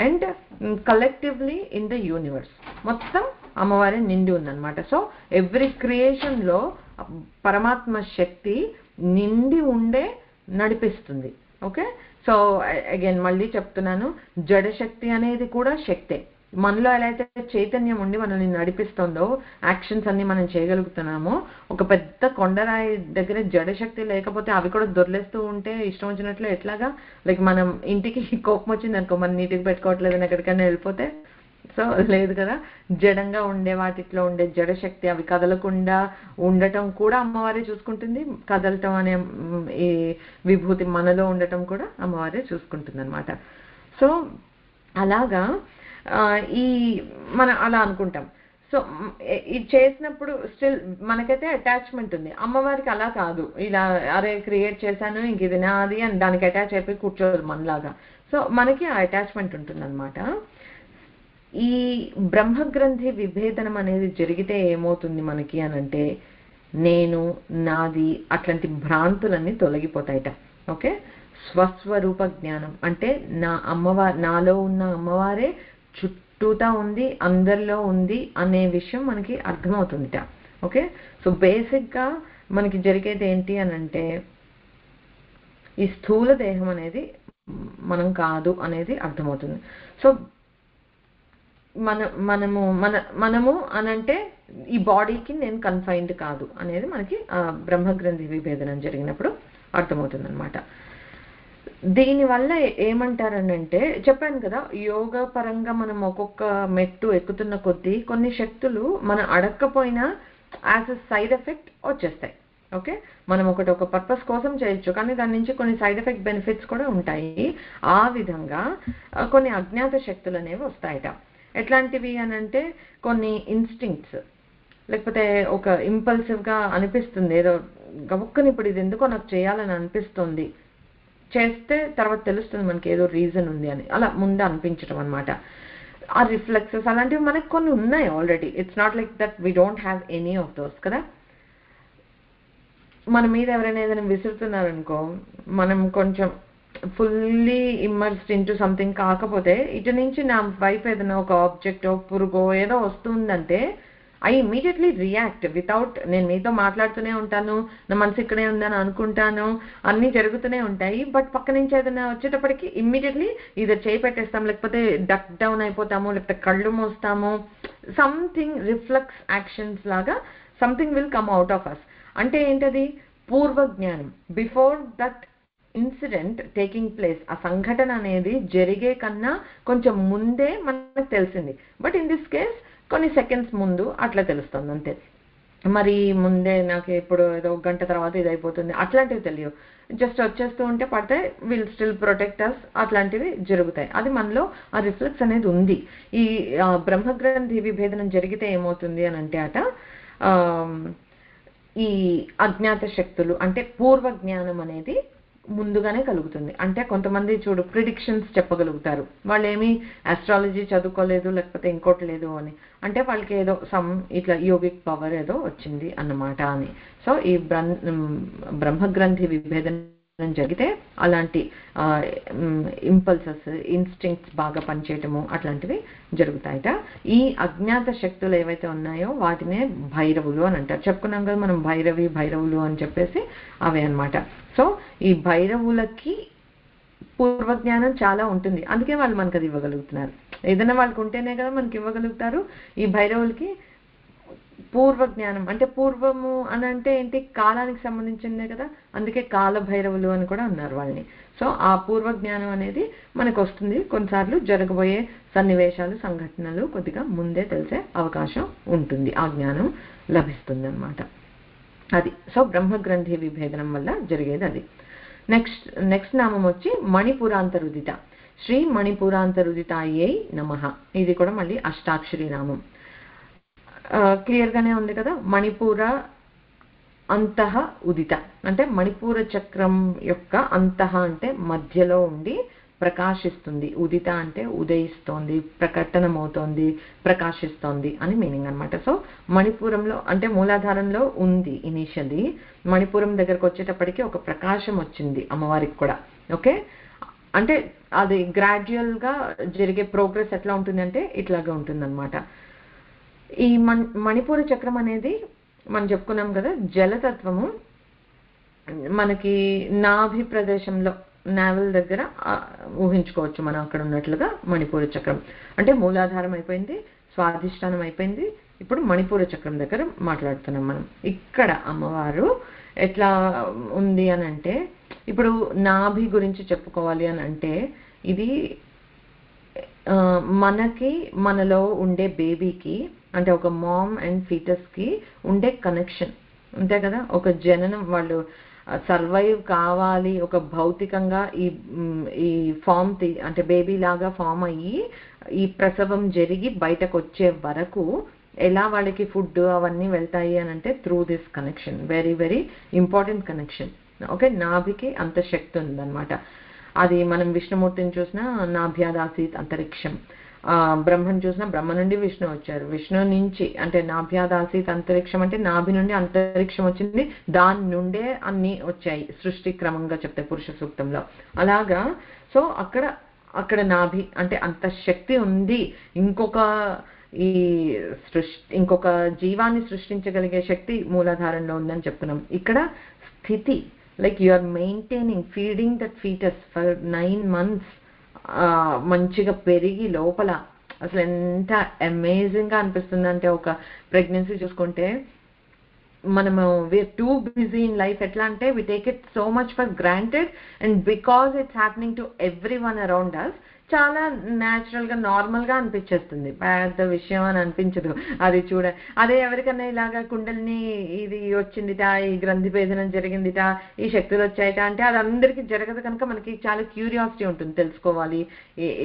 and collectively in the universe. మొత్తం అమ్మవారే నిండి ఉందన్నమాట. సో ఎవ్రీ క్రియేషన్ లో పరమాత్మ శక్తి నిండి ఉండే నడిపిస్తుంది. ఓకే, సో అగైన్ మళ్ళీ చెప్తున్నాను, జడశక్తి అనేది కూడా శక్తే. మనలో ఎలా అయితే చైతన్యం ఉండి మనల్ని నడిపిస్తుందో, యాక్షన్స్ అన్ని మనం చేయగలుగుతున్నామో, ఒక పెద్ద కొండరాయి దగ్గర జడశక్తి లేకపోతే అవి కూడా దొర్లేస్తూ ఉంటే ఇష్టం వచ్చినట్లు ఎట్లాగా? లైక్ మనం ఇంటికి కోపం వచ్చింది అనుకో, మనం నీటికి పెట్టుకోవట్లేదని ఎక్కడికైనా వెళ్ళిపోతే, సో లేదు కదా. జడంగా ఉండే వాటిలో ఉండే జడశక్తి అవి కదలకుండా ఉండటం కూడా అమ్మవారే చూసుకుంటుంది. కదలటం అనే ఈ విభూతి మనలో ఉండటం కూడా అమ్మవారే చూసుకుంటుంది అనమాట. సో అలాగా మనం అలా అనుకుంటాం. సో ఇది చేసినప్పుడు స్టిల్ మనకైతే అటాచ్మెంట్ ఉంది. అమ్మవారికి అలా కాదు, ఇలా అరే క్రియేట్ చేశాను ఇంక ఇది నాది అని దానికి అటాచ్ అయిపోయి కూర్చోదు మనలాగా. సో మనకి ఆ అటాచ్మెంట్ ఉంటుంది అనమాట. ఈ బ్రహ్మగ్రంథి విభేదనం అనేది జరిగితే ఏమవుతుంది మనకి అని అంటే, నేను నాది అట్లాంటి భ్రాంతులన్నీ తొలగిపోతాయిట. ఓకే, స్వస్వరూప జ్ఞానం అంటే నాలో ఉన్న అమ్మవారే చుట్టూతా ఉంది, అందరిలో ఉంది అనే విషయం మనకి అర్థమవుతుందిట. ఓకే, సో బేసిక్గా మనకి జరిగేది ఏంటి అని అంటే, ఈ స్థూల దేహం అనేది మనం కాదు అనేది అర్థమవుతుంది. సో మనము అనంటే ఈ బాడీకి నేను కన్ఫైన్డ్ కాదు అనేది మనకి బ్రహ్మగ్రంథి విభేదనం జరిగినప్పుడు అర్థమవుతుంది అనమాట. దీనివల్ల ఏమంటారనంటే, చెప్పాను కదా, యోగ పరంగా మనం ఒక్కొక్క మెట్టు ఎక్కుతున్న కొద్దీ కొన్ని శక్తులు మనం అడగకపోయినా యాజ్ అ సైడ్ ఎఫెక్ట్ వచ్చేస్తాయి. ఓకే, మనం ఒక పర్పస్ కోసం చేయొచ్చు, కానీ దాని నుంచి కొన్ని సైడ్ ఎఫెక్ట్ బెనిఫిట్స్ కూడా ఉంటాయి. ఆ విధంగా కొన్ని అజ్ఞాత శక్తులు అనేవి వస్తాయట. ఎట్లాంటివి అని అంటే, కొన్ని ఇన్స్టింక్ట్స్, లేకపోతే ఒక ఇంపల్సివ్గా అనిపిస్తుంది, ఏదో గబుక్కని ఇప్పుడు ఇది ఎందుకో నాకు చేయాలని అనిపిస్తుంది, చేస్తే తర్వాత తెలుస్తుంది మనకి ఏదో రీజన్ ఉంది అని, అలా ముందు అనిపించడం అనమాట. ఆ రిఫ్లెక్సెస్ అలాంటివి మనకు కొన్ని ఉన్నాయి already. It's not like that we don't have any of those కదా. మన మీద ఎవరైనా ఏదైనా విసురుతున్నారనుకో, మనం కొంచెం ఫుల్లీ ఇమ్మర్స్డ్ ఇంటూ సంథింగ్ కాకపోతే ఇటు నుంచి నా వైపు ఏదైనా ఒక ఆబ్జెక్టో పురుగో ఏదో వస్తుందంటే ఐ ఇమీడియట్లీ రియాక్ట్ వితౌట్, నేను మీతో మాట్లాడుతూనే ఉంటాను, నా మనసు ఇక్కడే ఉందని అనుకుంటాను, అన్నీ జరుగుతూనే ఉంటాయి. బట్ పక్క నుంచి ఏదైనా వచ్చేటప్పటికి ఇమ్మీడియట్లీ ఇది చేయి పెట్టేస్తాం, లేకపోతే డక్ డౌన్ అయిపోతాము, లేకపోతే కళ్ళు మూస్తాము. సంథింగ్ రిఫ్లెక్స్ యాక్షన్స్ లాగా something will come out of us. అంటే ఏంటది? పూర్వ జ్ఞానం. Before that incident taking place, ఆ సంఘటన అనేది జరిగే కన్నా కొంచెం ముందే మనకు తెలిసింది. బట్ ఇన్ దిస్ కేస్ కొన్ని సెకండ్స్ ముందు అట్లా తెలుస్తుంది అంతే. మరి ముందే నాకు ఇప్పుడు ఏదో ఒక గంట తర్వాత ఇది అయిపోతుంది అట్లాంటివి తెలియవు. జస్ట్ వచ్చేస్తూ ఉంటే పడితే విల్ స్టిల్ ప్రొటెక్ట్ అస్, అట్లాంటివి జరుగుతాయి. అది మనలో ఆ రిఫ్లెక్స్ అనేది ఉంది. ఈ బ్రహ్మగ్రంథి విభేదనం జరిగితే ఏమవుతుంది అని అంటే ఈ అజ్ఞాత శక్తులు అంటే పూర్వ జ్ఞానం అనేది ముందుగానే కలుగుతుంది. అంటే కొంతమంది చూడు ప్రిడిక్షన్స్ చెప్పగలుగుతారు, వాళ్ళు ఏమీ ఆస్ట్రాలజీ చదువుకోలేదు లేకపోతే ఇంకోటి లేదు అని, అంటే వాళ్ళకి ఏదో సమ్ ఇట్లా యోగిక్ పవర్ ఏదో వచ్చింది అన్నమాట అని. సో ఈ బ్రహ్మగ్రంథి విభేదనం జరిగితే అలాంటి ఇంపల్సెస్, ఇన్స్టింక్ట్స్ బాగా పనిచేయటము అట్లాంటివి జరుగుతాయట. ఈ అజ్ఞాత శక్తులు ఏవైతే ఉన్నాయో వాటినే భైరవులు అని అంటారు. చెప్పుకున్నాం కదా మనం భైరవులు అని చెప్పేసి, అవే అన్నమాట. సో ఈ భైరవులకి పూర్వజ్ఞానం చాలా ఉంటుంది, అందుకే వాళ్ళు మనకు అది ఇవ్వగలుగుతున్నారు. ఏదైనా వాళ్ళకి ఉంటేనే కదా మనకి ఇవ్వగలుగుతారు. ఈ భైరవులకి పూర్వ జ్ఞానం అంటే పూర్వము అని అంటే ఏంటి? కాలానికి సంబంధించిందే కదా, అందుకే కాల భైరవులు అని కూడా అన్నారు వాళ్ళని. సో ఆ పూర్వ జ్ఞానం అనేది మనకు వస్తుంది. కొన్నిసార్లు జరగబోయే సన్నివేశాలు, సంఘటనలు కొద్దిగా ముందే తెలిసే అవకాశం ఉంటుంది, ఆ జ్ఞానం లభిస్తుంది అన్నమాట. అది సో బ్రహ్మగ్రంథి విభేదనం వల్ల జరిగేది అది. నెక్స్ట్ నామం వచ్చి మణిపురాంతరుదిత. శ్రీ మణిపురాంతరుదితాయై నమః. ఇది కూడా మళ్ళీ అష్టాక్షరి నామం. క్లియర్ గానే ఉంది కదా. మణిపూర అంతః ఉదిత అంటే మణిపూర చక్రం యొక్క అంతః అంటే మధ్యలో ఉండి ప్రకాశిస్తుంది. ఉదిత అంటే ఉదయిస్తోంది, ప్రకటనమవుతోంది, ప్రకాశిస్తోంది అని మీనింగ్ అనమాట. సో మణిపురంలో అంటే మూలాధారంలో ఉంది ఇనిషియల్లీ, మణిపురం దగ్గరకు వచ్చేటప్పటికి ఒక ప్రకాశం వచ్చింది అమ్మవారికి కూడా. ఓకే, అంటే అది గ్రాడ్యువల్ గా జరిగే ప్రోగ్రెస్ ఎట్లా ఉంటుంది అంటే ఇట్లాగా ఉంటుంది అనమాట. ఈ మణిపూర చక్రం అనేది మనం చెప్పుకున్నాం కదా, జలతత్వము మనకి నాభి ప్రదేశంలో, నావెల్ దగ్గర ఊహించుకోవచ్చు మనం అక్కడ ఉన్నట్లుగా. మణిపూర చక్రం అంటే మూలాధారం అయిపోయింది, స్వాధిష్టానం అయిపోయింది, ఇప్పుడు మణిపూర చక్రం దగ్గర మాట్లాడుతున్నాం మనం. ఇక్కడ అమ్మవారు ఎట్లా ఉంది అని అంటే, ఇప్పుడు నాభి గురించి చెప్పుకోవాలి అని అంటే, ఇది మనకి మనలో ఉండే బేబీకి అంటే ఒక మామ్ అండ్ ఫీటస్ కి ఉండే కనెక్షన్ అంతే కదా. ఒక జననం, వాళ్ళు సర్వైవ్ కావాలి ఒక భౌతికంగా ఈ ఫామ్ అంటే బేబీ లాగా ఫామ్ అయ్యి ఈ ప్రసవం జరిగి బయటకు వచ్చే వరకు ఎలా వాళ్ళకి ఫుడ్ అవన్నీ వెళ్తాయి అని అంటే through this connection. Very very important connection. Okay, నాభికి అంత శక్తి ఉందన్నమాట. అది మనం విష్ణుమూర్తిని చూసినా నాభ్యాదాసీత్ అంతరిక్షం, బ్రహ్మను చూసినా బ్రహ్మ నుండి విష్ణు వచ్చారు, విష్ణు నుంచి అంటే నాభ్యాదాసీత్ అంతరిక్షం అంటే నాభి నుండి అంతరిక్షం వచ్చింది, దాని నుండే అన్ని వచ్చాయి సృష్టి క్రమంగా చెప్తే పురుష సూక్తంలో. అలాగా సో అక్కడ నాభి అంటే అంత శక్తి ఉంది. ఇంకొక జీవాన్ని సృష్టించగలిగే శక్తి మూలాధారంలో ఉందని చెప్తున్నాం. ఇక్కడ స్థితి, like you are maintaining, feeding that fetus for 9 months, మంచిగా పెరిగి లోపల అసలు ఎంత అమేజింగ్ గా అనిపిస్తుంది అంటే, ఒక ప్రెగ్నెన్సీ చూసుకుంటే మనము we're too busy in life, ఎట్లా అంటే we take it so much for granted, and because it's happening to everyone around us చాలా న్యాచురల్ గా నార్మల్ గా అనిపించేస్తుంది, పెద్ద విషయం అని అనిపించదు. అది అదే ఎవరికన్నా ఇలాగా కుండలిని ఇది వచ్చిందిట, ఈ గ్రంథి భేదనం జరిగిందిట, ఈ శక్తులు వచ్చాయట అంటే అది అందరికీ జరగదు కనుక మనకి చాలా క్యూరియాసిటీ ఉంటుంది తెలుసుకోవాలి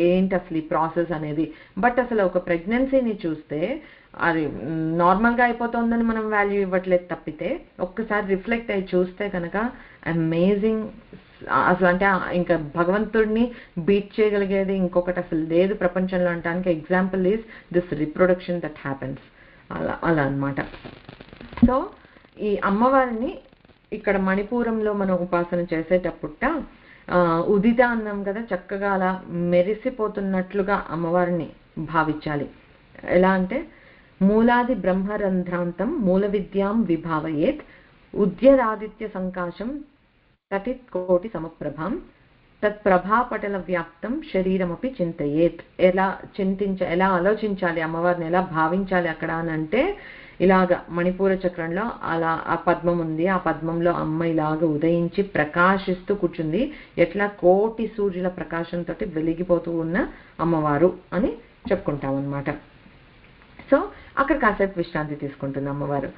ఏంటి అసలు ఈ ప్రాసెస్ అనేది. బట్ అసలు ఒక ప్రెగ్నెన్సీని చూస్తే అది నార్మల్ గా అయిపోతుందని మనం వాల్యూ ఇవ్వట్లేదు తప్పితే, ఒక్కసారి రిఫ్లెక్ట్ అయ్యి చూస్తే కనుక అమేజింగ్. అసలు అంటే ఇంకా భగవంతుడిని బీట్ చేయగలిగేది ఇంకొకటి అసలు లేదు ప్రపంచంలో అంటానికి example is this reproduction that happens. అలా అన్నమాట. సో ఈ అమ్మవారిని ఇక్కడ మణిపూరంలో మనం ఉపాసన చేసేటప్పుట ఉదిత అన్నాం కదా, చక్కగా అలా మెరిసిపోతున్నట్లుగా అమ్మవారిని భావించాలి. ఎలా అంటే మూలాది బ్రహ్మరంధ్రాంతం మూల విద్యాం విభావయేత్ ఉద్యరాదిత్య సంకాశం తటిత్ కోటి సమప్రభాం తత్ ప్రభాపటల వ్యాప్తం శరీరమపి చింతయేత్. ఎలా ఆలోచించాలి, అమ్మవారిని ఎలా భావించాలి అక్కడ అని అంటే, ఇలాగ మణిపూర చక్రంలో అలా ఆ పద్మం ఉంది, ఆ పద్మంలో అమ్మ ఇలాగ ఉదయించి ప్రకాశిస్తూ కూర్చుంది, ఎట్లా కోటి సూర్యుల ప్రకాశంతో వెలిగిపోతూ ఉన్న అమ్మవారు అని చెప్పుకుంటాం అన్నమాట. సో అక్కడ కాసేపు విశ్రాంతి తీసుకుంటుంది అమ్మవారు.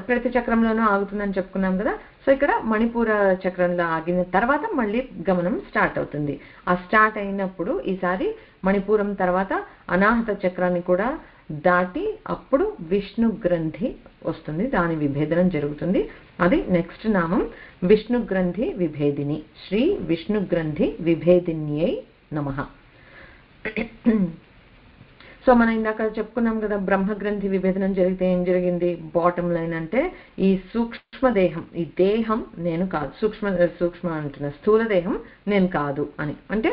ప్రతి చక్రంలోనూ ఆగుతుందని చెప్పుకున్నాం కదా. సో ఇక్కడ మణిపూర చక్రంలో ఆగిన తర్వాత మళ్ళీ గమనం స్టార్ట్ అవుతుంది. ఆ స్టార్ట్ అయినప్పుడు ఈసారి మణిపూరం తర్వాత అనాహత చక్రాన్ని కూడా దాటి అప్పుడు విష్ణు గ్రంథి వస్తుంది, దాని విభేదనం జరుగుతుంది. అది నెక్స్ట్ నామం విష్ణు గ్రంథి విభేదిని. శ్రీ విష్ణు గ్రంథి విభేదిన్యై నమః. సో మనం ఇందాక చెప్పుకున్నాం కదా, బ్రహ్మగ్రంథి విభేదనం జరిగితే ఏం జరిగింది, బాటమ్ లైన్ అంటే ఈ సూక్ష్మదేహం, ఈ దేహం నేను కాదు, సూక్ష్మ అంటున్న స్థూల దేహం నేను కాదు అని, అంటే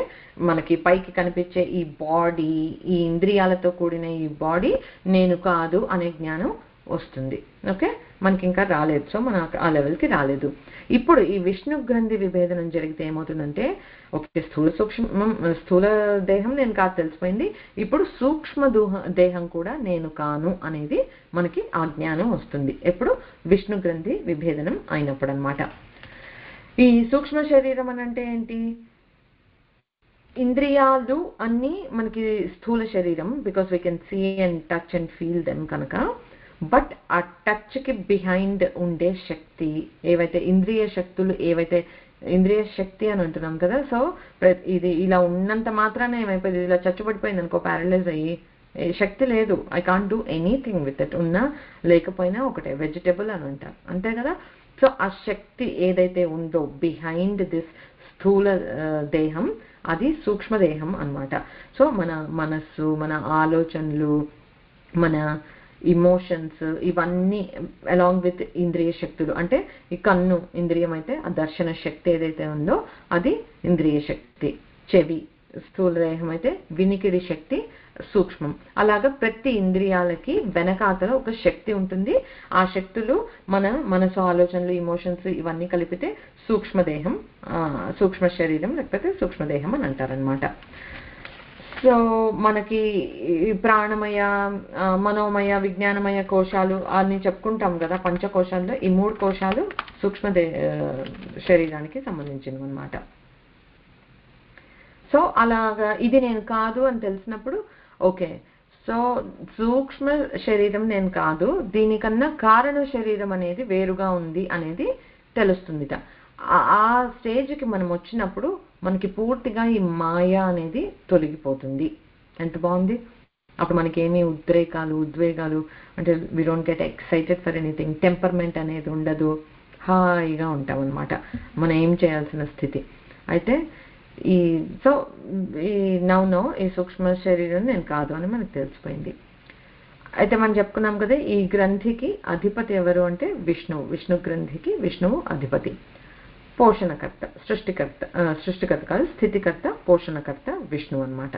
మనకి పైకి కనిపించే ఈ బాడీ, ఈ ఇంద్రియాలతో కూడిన ఈ బాడీ నేను కాదు అనే జ్ఞానం వస్తుంది. ఓకే, మనకి ఇంకా రాలేదు. సో మన ఆ లెవెల్కి రాలేదు. ఇప్పుడు ఈ విష్ణు గ్రంథి విభేదనం జరిగితే ఏమవుతుందంటే, ఓకే స్థూల దేహం నేను కాదు తెలిసిపోయింది, ఇప్పుడు సూక్ష్మ దేహం కూడా నేను కాను అనేది మనకి ఆ జ్ఞానం వస్తుంది. ఎప్పుడు విష్ణు గ్రంథి విభేదనం అయినప్పుడు అన్నమాట. ఈ సూక్ష్మ శరీరం అని అంటే ఏంటి, ఇంద్రియాలు అన్నీ మనకి స్థూల శరీరం, because we can see and touch and feel them కనుక. బట్ ఆ టచ్కి బిహైండ్ ఉండే శక్తి ఏవైతే ఇంద్రియ శక్తులు, ఏవైతే ఇంద్రియ శక్తి అని అంటున్నాం కదా, సో ఇది ఇలా ఉన్నంత మాత్రాన ఏమైపోయింది, ఇలా చచ్చుబడిపోయింది అనుకో, ప్యారలైజ్ అయ్యి శక్తి లేదు, I can't do anything with it, ఉన్నా లేకపోయినా ఒకటే, వెజిటబుల్ అని అంటారు అంతే కదా. సో ఆ శక్తి ఏదైతే ఉందో బిహైండ్ దిస్ స్థూల దేహం, అది సూక్ష్మదేహం అన్నమాట. సో మన మనస్సు, మన ఆలోచనలు, మన ఇమోషన్స్, ఇవన్నీ అలాంగ్ విత్ ఇంద్రియ శక్తులు, అంటే ఈ కన్ను ఇంద్రియం అయితే ఆ దర్శన శక్తి ఏదైతే ఉందో అది ఇంద్రియ శక్తి, చెవి స్థూల దేహం అయితే వినికిడి శక్తి సూక్ష్మం. అలాగా ప్రతి ఇంద్రియాలకి వెనకాతల ఒక శక్తి ఉంటుంది. ఆ శక్తులు మన మనసు, ఆలోచనలు, ఇమోషన్స్ ఇవన్నీ కలిపితే సూక్ష్మదేహం, సూక్ష్మ శరీరం లేకపోతే సూక్ష్మదేహం అని అంటారనమాట. సో మనకి ప్రాణమయ, మనోమయ, విజ్ఞానమయ కోశాలు అని చెప్పుకుంటాం కదా, పంచకోశాల్లో ఈ 3 కోశాలు సూక్ష్మ శరీరానికి సంబంధించినవి అన్నమాట. సో అలాగా ఇది నేను కాదు అని తెలిసినప్పుడు ఓకే, సో సూక్ష్మ శరీరం నేను కాదు, దీనికన్నా కారణ శరీరం అనేది వేరుగా ఉంది అనేది తెలుస్తుందిట. ఆ స్టేజ్కి మనం వచ్చినప్పుడు మనకి పూర్తిగా ఈ మాయ అనేది తొలగిపోతుంది. ఎంత బాగుంది. అప్పుడు మనకి ఏమీ ఉద్వేగాలు అంటే we don't get excited for anything, temperament అనేది ఉండదు, హాయిగా ఉంటాం అనమాట, మనం ఏం చేయాల్సిన స్థితి. అయితే ఈ సో ఈ నౌ ఈ సూక్ష్మ శరీరం నేను కాదు అని మనకు తెలిసిపోయింది. అయితే మనం చెప్పుకున్నాం కదా, ఈ గ్రంథికి అధిపతి ఎవరు అంటే విష్ణు గ్రంథికి విష్ణువు అధిపతి, పోషణకర్త, సృష్టికర్త కాదు, స్థితికర్త, పోషణకర్త విష్ణువు అన్నమాట.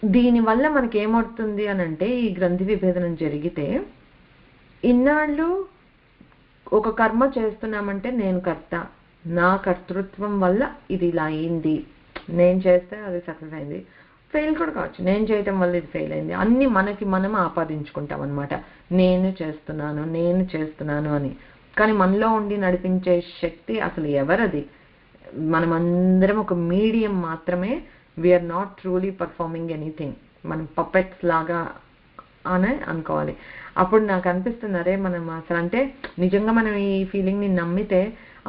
దీనివల్ల మనకి ఏమవుతుంది అని అంటే, ఈ గ్రంథి విభేదనం జరిగితే ఇన్నాళ్ళు ఒక కర్మ చేస్తున్నామంటే నేను కర్త, నా కర్తృత్వం వల్ల ఇది ఇలా అయింది, నేను చేస్తే అది సక్సెస్ అయింది, ఫెయిల్ కూడా కావచ్చు, నేను చేయటం వల్ల ఇది ఫెయిల్ అయింది, అన్ని మనకి మనం ఆపాదించుకుంటాం అనమాట, నేను చేస్తున్నాను అని. కానీ మనలో ఉండి నడిపించే శక్తి అసలు ఎవరది? మనమందరం ఒక మీడియం మాత్రమే. We are not truly performing anything, మనం పపెట్స్ లాగా అనే అనుకోవాలి. అప్పుడు నాకు అనిపిస్తుంది, అరే మనం అసలు అంటే నిజంగా మనం ఈ ఫీలింగ్ని నమ్మితే,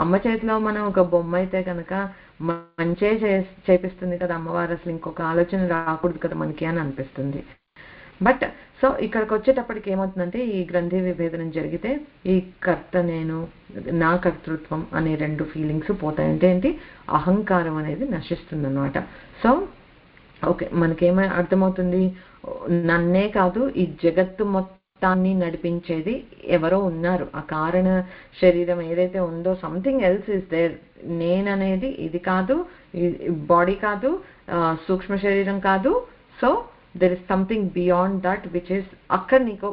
అమ్మ చేతిలో మనం ఒక బొమ్మ అయితే కనుక మంచే చేపిస్తుంది కదా అమ్మవారు, అసలు ఇంకొక ఆలోచన రాకూడదు కదా మనకి అని అనిపిస్తుంది. బట్ సో ఇక్కడికి వచ్చేటప్పటికి ఏమవుతుందంటే, ఈ గ్రంథి విభేదనం జరిగితే ఈ కర్త నేను, నా కర్తృత్వం అనే 2 ఫీలింగ్స్ పోతాయి. అంటే ఏంటి, అహంకారం అనేది నశిస్తుంది అన్నమాట. సో ఓకే, మనకేమో అర్థమవుతుంది, నన్నే కాదు ఈ జగత్తు మొత్తాన్ని నడిపించేది ఎవరో ఉన్నారు. ఆ కారణ శరీరం ఏదైతే ఉందో సంథింగ్ ఎల్స్ ఇస్ దేర్. నేననేది ఇది కాదు, బాడీ కాదు, సూక్ష్మ శరీరం కాదు. So there is something beyond that which is అక్కడ నీకు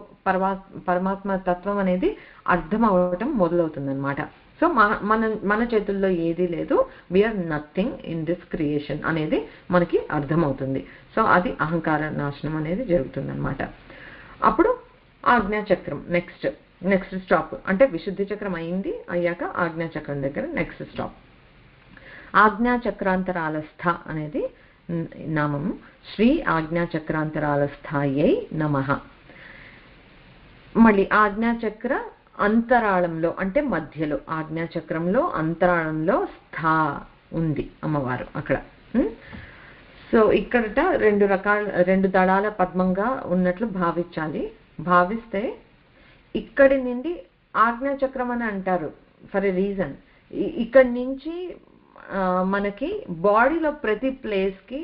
పరమాత్మ తత్వం అనేది అర్థం అవ్వటం మొదలవుతుంది అనమాట. సో మన చేతుల్లో ఏది లేదు, we are nothing in this creation అనేది మనకి అర్థమవుతుంది. సో అది అహంకార నాశనం అనేది జరుగుతుంది అనమాట. అప్పుడు ఆజ్ఞాచక్రం నెక్స్ట్ స్టాప్. అంటే విశుద్ధి చక్రం అయ్యాక ఆజ్ఞాచక్రం దగ్గర నెక్స్ట్ స్టాప్. ఆజ్ఞాచక్రాంతరాలస్థ అనేది నామము. శ్రీ ఆజ్ఞాచక్రాంతరాలస్థాయై నమః. మళ్ళీ ఆజ్ఞాచక్ర అంతరాళంలో అంటే మధ్యలో, ఆజ్ఞాచక్రంలో అంతరాళంలో స్థా ఉంది అమ్మవారు అక్కడ. సో ఇక్కడట రెండు దళాల పద్మంగా ఉన్నట్లు భావిస్తే ఇక్కడి నుండి ఆజ్ఞాచక్రం అని అంటారు ఫర్ ఎ రీజన్. ఇక్కడి నుంచి మనకి బాడీలో ప్రతి ప్లేస్ కి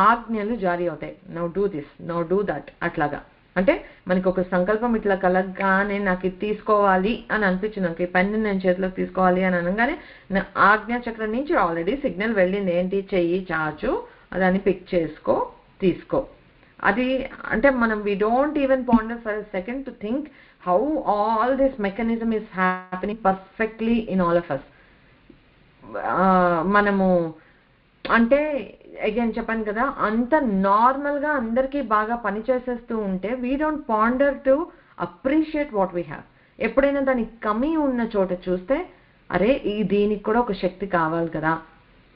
ఆజ్ఞలు జారీ అవుతాయి. Now do this, now do that, అట్లాగా. అంటే మనకి ఒక సంకల్పం ఇట్లా కలగగానే నాకు ఇది తీసుకోవాలి అని అనిపించింది, నాకు ఈ పెన్ను నేను చేతిలోకి తీసుకోవాలి అని అనగానే ఆజ్ఞాచక్రం నుంచి ఆల్రెడీ సిగ్నల్ వెళ్ళింది. ఏంటి? చెయ్యి చాచు, దాన్ని పిక్ చేసుకో, తీసుకో. అది అంటే మనం we don't even ponder for a second to think how all this mechanism is happening perfectly in all of us. మనము అంటే అగైన్ చెప్పాను కదా, అంత నార్మల్ గా అందరికీ బాగా పనిచేసేస్తూ ఉంటే we don't ponder to appreciate what we have. ఎప్పుడైనా దానికి కమి ఉన్న చోట చూస్తే అరే దీనికి కూడా ఒక శక్తి కావాలి కదా,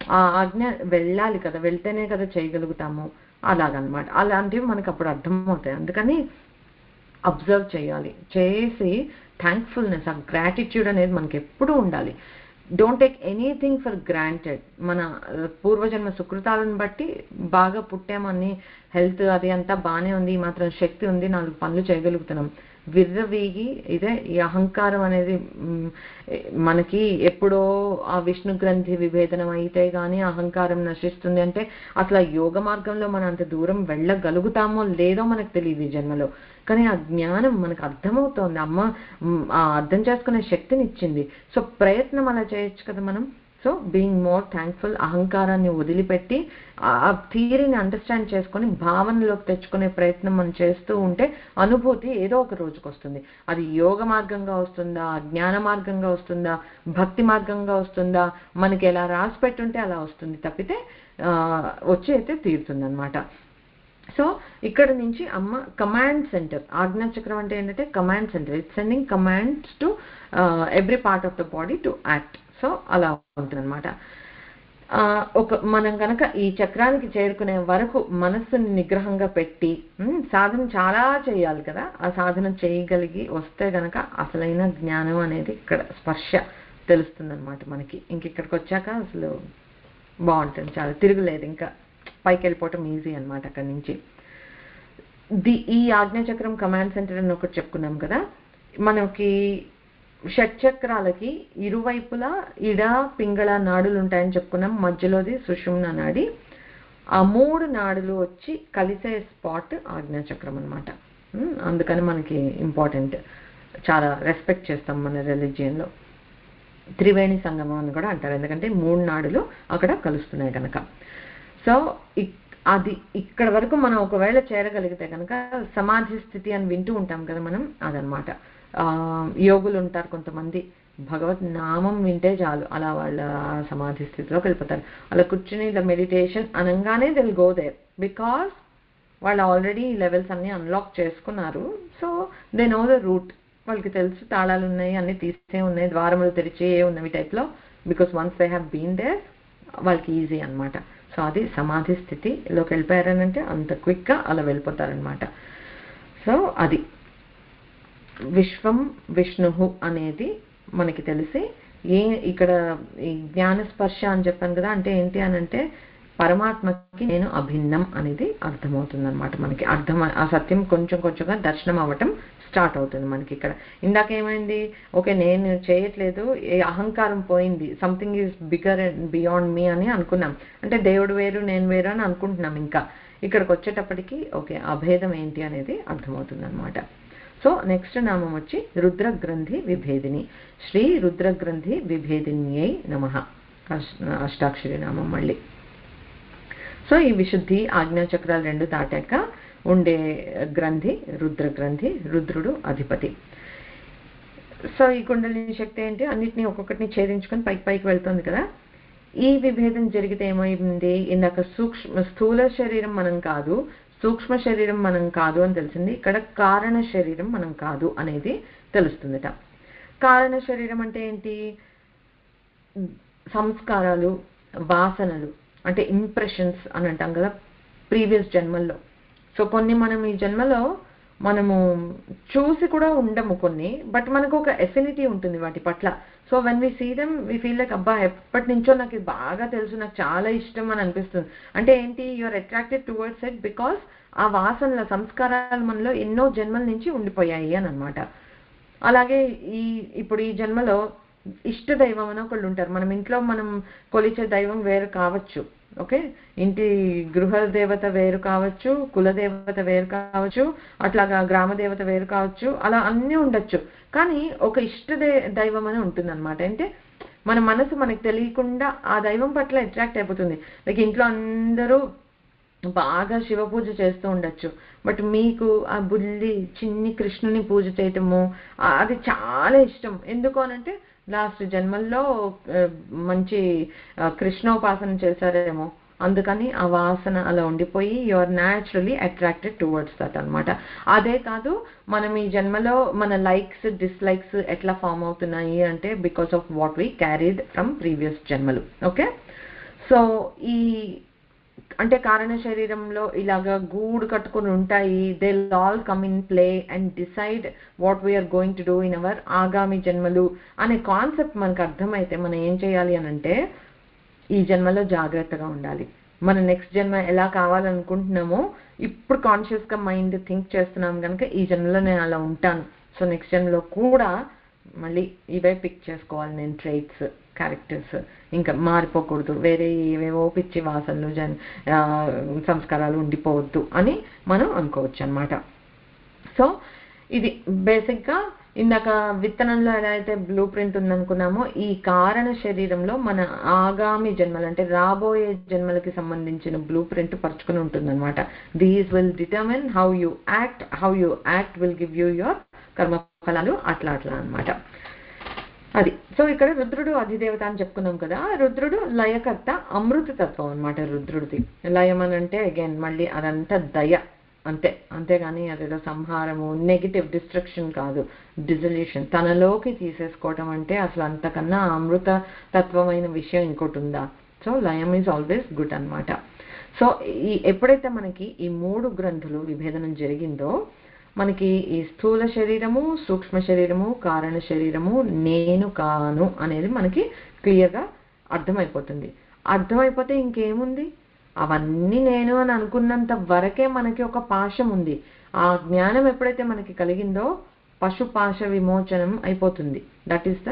ఆ ఆజ్ఞ వెళ్ళాలి కదా, వెళ్తేనే కదా చేయగలుగుతాము, అలాగనమాట. అలాంటివి మనకు అప్పుడు అర్థమవుతాయి. అందుకని అబ్జర్వ్ చేసి థ్యాంక్ఫుల్నెస్, ఆ గ్రాటిట్యూడ్ అనేది మనకి ఎప్పుడూ ఉండాలి. Don't take anything for granted. మన పూర్వజన్మ సుకృతాలను బట్టి బాగా పుట్టామని, హెల్త్ అది అంతా బాగానే ఉంది, ఈ మాత్రం శక్తి ఉంది, 4 పనులు చేయగలుగుతున్నాం. విర్రవీగి ఇదే ఈ అహంకారం అనేది మనకి ఎప్పుడో ఆ విష్ణు గ్రంథి విభేదనం అయితే గానీ అహంకారం నశిస్తుంది. అంటే అసలు యోగ మార్గంలో మనం అంత దూరం వెళ్ళగలుగుతామో లేదో మనకు తెలియదు ఈ జన్మలో. కానీ ఆ జ్ఞానం మనకు అర్థమవుతోంది, అమ్మ అర్థం చేసుకునే శక్తిని ఇచ్చింది. సో ప్రయత్నం అలా చేయొచ్చు కదా మనం. సో బీయింగ్ మోర్ థ్యాంక్ఫుల్, అహంకారాన్ని వదిలిపెట్టి ఆ థియరీని అండర్స్టాండ్ చేసుకొని భావనలోకి తెచ్చుకునే ప్రయత్నం మనం చేస్తూ ఉంటే అనుభూతి ఏదో ఒక రోజుకి వస్తుంది. అది యోగ మార్గంగా వస్తుందా, జ్ఞాన మార్గంగా వస్తుందా, భక్తి మార్గంగా వస్తుందా, మనకి ఎలా రాసి పెట్టుంటే అలా వస్తుంది తప్పితే వచ్చి అయితే తీరుతుంది అనమాట. సో ఇక్కడ నుంచి అమ్మ కమాండ్ సెంటర్. ఆజ్ఞాచక్రం అంటే ఏంటంటే command centre. It's sending commands to every part of the body to act. So అలా ఉంటుంది అనమాట. మనం కనుక ఈ చక్రానికి చేరుకునే వరకు మనస్సుని నిగ్రహంగా పెట్టి సాధన చాలా చేయాలి కదా. ఆ సాధన చేయగలిగి వస్తే గనక అసలైన జ్ఞానం అనేది ఇక్కడ స్పర్శ తెలుస్తుంది అనమాట మనకి. ఇక్కడికి వచ్చాక అసలు బాగుంటుంది, చాలా తిరుగులేదు, ఇంకా పైకి వెళ్ళిపోవటం ఈజీ అనమాట అక్కడి నుంచి. ఈ ఆజ్ఞాచక్రం కమాండ్ సెంటర్ అని ఒకటి చెప్పుకున్నాం కదా. మనకి షట్చక్రాలకి ఇరువైపులా ఇడ పింగళ నాడులు ఉంటాయని చెప్పుకున్నాం. మధ్యలోది సుషుమ్న నాడి. ఆ 3 నాడులు వచ్చి కలిసే స్పాట్ ఆజ్ఞాచక్రం అనమాట. అందుకని మనకి ఇంపార్టెంట్, చాలా రెస్పెక్ట్ చేస్తాం మన రిలీజియన్లో. త్రివేణి సంగమం అని కూడా అంటారు, ఎందుకంటే 3 నాడులు అక్కడ కలుస్తున్నాయి కనుక. సో అది ఇక్కడ వరకు మనం ఒకవేళ చేరగలిగితే కనుక సమాధి స్థితి అని వింటూ ఉంటాం కదా మనం, అదనమాట. యోగులు ఉంటారు కొంతమంది, భగవత్ నామం వింటే చాలు అలా వాళ్ళ సమాధి స్థితిలోకి వెళ్ళిపోతారు. అలా కూర్చుని ఇలా మెడిటేషన్ అనగానే they will go there, because వాళ్ళు ఆల్రెడీ లెవెల్స్ అన్ని అన్లాక్ చేసుకున్నారు. So they know the route. వాళ్ళకి తెలుసు తాళాలు ఉన్నాయి, అన్ని తీసే ఉన్నాయి, ద్వారములు తెరిచే ఉన్నవి టైప్లో. Because once they have been there వాళ్ళకి ఈజీ అనమాట. సో అది సమాధి స్థితిలోకి వెళ్ళిపోయారనంటే అంత క్విక్గా అలా వెళ్ళిపోతారనమాట. సో అది విశ్వం విష్ణు అనేది మనకి తెలిసి ఇక్కడ ఈ జ్ఞానస్పర్శ అని చెప్పాను కదా. అంటే ఏంటి అని అంటే పరమాత్మకి నేను అభిన్నం అనేది అర్థమవుతుంది అనమాట. మనకి ఆ సత్యం కొంచెం కొంచెంగా దర్శనం అవ్వటం స్టార్ట్ అవుతుంది మనకి ఇక్కడ. ఇందాక ఏమైంది, ఓకే నేను చేయట్లేదు, అహంకారం పోయింది, something is bigger and beyond me అని అనుకున్నాం. అంటే దేవుడు వేరు నేను వేరు అని అనుకుంటున్నాం. ఇంకా ఇక్కడికి వచ్చేటప్పటికి ఓకే అభేదం ఏంటి అనేది అర్థమవుతుంది అనమాట. సో నెక్స్ట్ నామం వచ్చి రుద్రగ్రంథి విభేదిని. శ్రీ రుద్రగ్రంథి విభేదిన్యై నమః. అష్టాక్షరి నామం మళ్ళీ. సో ఈ విశుద్ధి ఆజ్ఞాచక్రాలు 2 దాటాక ఉండే గ్రంథి రుద్రగ్రంథి, రుద్రుడు అధిపతి. సో ఈ కుండలిని శక్తి ఏంటి, అన్నిటినీ ఒక్కొక్కటిని ఛేదించుకొని పైకి వెళ్తుంది కదా. ఈ విభేదం జరిగితే ఏమైంది, ఇందాక స్థూల శరీరం మనం కాదు, సూక్ష్మ శరీరం మనం కాదు అని తెలిసింది. ఇక్కడ కారణ శరీరం మనం కాదు అనేది తెలుస్తుందట. కారణ శరీరం అంటే ఏంటి, సంస్కారాలు, వాసనలు, అంటే ఇంప్రెషన్స్ అని అంటాం కదా ప్రీవియస్ జన్మల్లో. సో కొన్ని మనం ఈ జన్మలో మనము చూసి కూడా ఉండము కొన్ని, బట్ మనకు ఒక ఎఫినిటీ ఉంటుంది వాటి పట్ల. So when we see them we feel like అబ్బా ఎప్పటి నుంచో నాకు ఇది బాగా తెలుసు, నాకు చాలా ఇష్టం అని అనిపిస్తుంది. అంటే ఏంటి, you are attracted towards it because ఆ వాసనల సంస్కారాలు మనలో ఎన్నో జన్మల నుంచి ఉండిపోయాయి అని అనమాట. అలాగే ఇప్పుడు ఈ జన్మలో ఇష్ట దైవం అని ఒకళ్ళు ఉంటారు. మనం ఇంట్లో మనం కొలిచే దైవం వేరు కావచ్చు, ఓకే, ఇంటి గృహ దేవత వేరు కావచ్చు, కుల దేవత వేరు కావచ్చు, అట్లాగా గ్రామ దేవత వేరు కావచ్చు, అలా అన్నీ ఉండొచ్చు. కానీ ఒక ఇష్ట దైవం అని ఉంటుంది అనమాట. అంటే మన మనసు మనకు తెలియకుండా ఆ దైవం పట్ల అట్రాక్ట్ అయిపోతుంది. లైక్ ఇంట్లో అందరూ బాగా శివ పూజ చేస్తూ ఉండొచ్చు, బట్ మీకు ఆ బుల్లి చిన్ని కృష్ణుని పూజ చేయటము అది చాలా ఇష్టం. ఎందుకు అనంటే లాస్ట్ జన్మల్లో మంచి కృష్ణోపాసన చేశారేమో, అందుకని ఆ వాసన అలా ఉండిపోయి you are naturally attracted towards that అనమాట. అదే కాదు, మనం ఈ జన్మలో మన లైక్స్ డిస్లైక్స్ ఎట్లా ఫామ్ అవుతున్నాయి అంటే because of what we carried from previous జన్మలు. ఓకే, సో ఈ అంటే కారణ శరీరంలో ఇలాగా గూడు కట్టుకుని ఉంటాయి. They will all come in play and decide what we are going to do in our ఆగామి జన్మలు అనే కాన్సెప్ట్ మనకు అర్థమైతే మనం ఏం చేయాలి అని అంటే ఈ జన్మలో జాగ్రత్తగా ఉండాలి. మన నెక్స్ట్ జన్మ ఎలా కావాలనుకుంటున్నామో ఇప్పుడు కాన్షియస్గా మైండ్ థింక్ చేస్తున్నాం కనుక ఈ జన్మలో నేను అలా ఉంటాను. సో నెక్స్ట్ జన్మలో కూడా మళ్ళీ ఇవే పిక్ చేసుకోవాలి నేను, ట్రైట్స్, క్యారెక్టర్స్, ఇంకా మారిపోకూడదు, వేరే ఏవేవో పిచ్చి వాసనలు సంస్కారాలు ఉండిపోవద్దు అని మనం అనుకోవచ్చు అనమాట. సో ఇది బేసిక్గా ఇందాక విత్తనంలో ఎలా అయితే బ్లూ ప్రింట్ ఉందనుకున్నామో ఈ కారణ శరీరంలో మన ఆగామి జన్మలు అంటే రాబోయే జన్మలకి సంబంధించిన బ్లూ ప్రింట్ పరుచుకుని ఉంటుందన్నమాట. These will determine how you act will give you your కర్మఫలాలు, అట్లా అనమాట. అది. సో ఇక్కడ రుద్రుడు అధిదేవత అని చెప్పుకున్నాం కదా. రుద్రుడు లయకర్త, అమృత తత్వం అనమాట రుద్రుడిది. లయం అని అంటే అగైన్ మళ్ళీ అదంతా దయ అంతేగాని అదేదో సంహారము, నెగిటివ్ డిస్ట్రక్షన్ కాదు, డిజల్యూషన్, తనలోకి తీసేసుకోవటం. అంటే అసలు అంతకన్నా అమృత తత్వమైన విషయం ఇంకోటి ఉందా? సో లయం ఈజ్ ఆల్వేస్ గుడ్ అనమాట. సో ఎప్పుడైతే మనకి ఈ 3 గ్రంథులు విభేదనం జరిగిందో మనకి ఈ స్థూల శరీరము, సూక్ష్మ శరీరము, కారణ శరీరము నేను కాను అనేది మనకి క్లియర్గా అర్థమైపోతుంది. అర్థమైపోతే ఇంకేముంది, అవన్నీ నేను అని అనుకున్నంత వరకే మనకి ఒక పాశం ఉంది. ఆ జ్ఞానం ఎప్పుడైతే మనకి కలిగిందో పశుపాశ విమోచనం అయిపోతుంది. దట్ ఈస్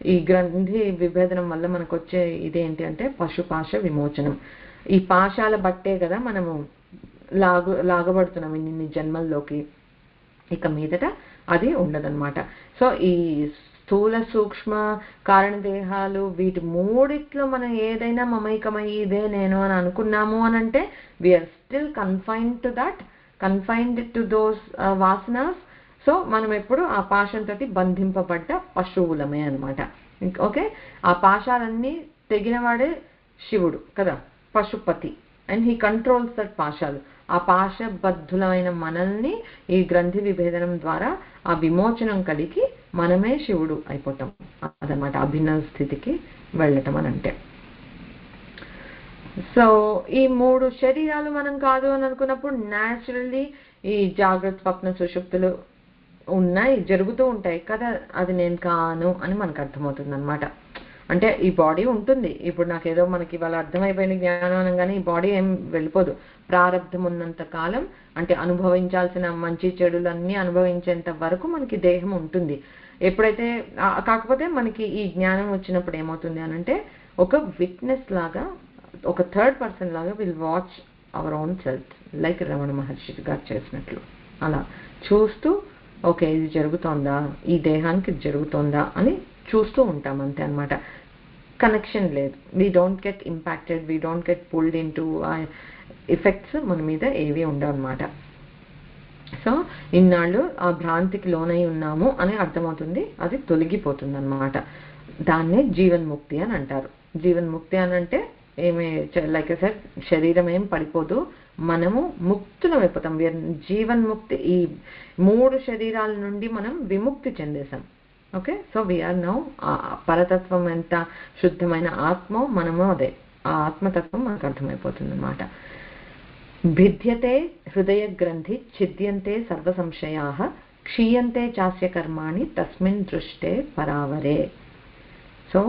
ఈ గ్రంథి విభేదనం వల్ల మనకు వచ్చే ఇదేంటి అంటే పశుపాశ విమోచనం. ఈ పాశాల బట్టే కదా మనము లాగబడుతున్నాం ఇన్ని జన్మల్లోకి. ఇక మీదట అది ఉండదన్నమాట. సో ఈ స్థూల సూక్ష్మ కారణదేహాలు వీటి మూడిట్లో మనం ఏదైనా మమైకమయ్యి ఇదే నేను అని అనుకున్నాము అని అంటే we are still confined to those వాసనాస్. సో మనం ఎప్పుడు ఆ పాశంతో బంధింపబడ్డ పశువులమే అనమాట. ఓకే, ఆ పాశాలన్నీ తెగినవాడే శివుడు కదా, Pashupati, and he controls that పాశాలు. ఆ పాశబద్ధులైన మనల్ని ఈ గ్రంథి విభేదనం ద్వారా ఆ విమోచనం కలిగి మనమే శివుడు అయిపోతాం అదనమాట, అభిన్న స్థితికి వెళ్ళటం అని అంటే. సో ఈ 3 శరీరాలు మనం కాదు అని అనుకున్నప్పుడు న్యాచురల్లీ ఈ జాగ్రత్త స్వప్న సుషుప్తులు ఉన్నాయి, జరుగుతూ ఉంటాయి కదా, అది నేను కాను అని మనకు అర్థమవుతుంది అనమాట. అంటే ఈ బాడీ ఉంటుంది, ఇప్పుడు నాకేదో మనకి ఇవాళ అర్థమైపోయిన జ్ఞానం అనగానే ఈ బాడీ ఏం వెళ్ళిపోదు. ప్రారంధం ఉన్నంత కాలం అంటే అనుభవించాల్సిన మంచి చెడులన్నీ అనుభవించేంత వరకు మనకి దేహం ఉంటుంది. ఎప్పుడైతే కాకపోతే మనకి ఈ జ్ఞానం వచ్చినప్పుడు ఏమవుతుంది అని అంటే ఒక విట్నెస్ లాగా, ఒక థర్డ్ పర్సన్ లాగా will watch our own self, like Ramana Maharshi గారు చేసినట్లు అలా చూస్తూ ఓకే ఇది జరుగుతోందా, ఈ దేహానికి ఇది జరుగుతోందా అని చూస్తూ ఉంటాం అంతే అనమాట. కనెక్షన్ లేదు. We don't get impacted, we don't get pulled in to effects మన మీద ఏవి ఉండవు అనమాట. సో ఇన్నాళ్ళు ఆ భ్రాంతికి లోనై ఉన్నాము అని అర్థమవుతుంది, అది తొలగిపోతుంది అనమాట. దాన్నే జీవన్ముక్తి అని అంటారు. జీవన్ముక్తి అని అంటే ఏమి, లైక్ సార్ శరీరం ఏం పడిపోదు, మనము ముక్తులం అయిపోతాం. జీవన్ముక్తి, ఈ 3 శరీరాల నుండి మనం విముక్తి చెందేశాం. ఓకే, సో వీఆర్ నౌ పరతత్వం ఎంత శుద్ధమైన ఆత్మ మనము అదే, ఆ ఆత్మతత్వం మనకు అర్థమైపోతుంది అనమాట. భిద్యతే హృదయ గ్రంథి ఛిద్యంతే సర్వ సంశయాః క్షీయంతే చాస్య కర్మాణి తస్మిన్ దృష్టే పరావరే. సో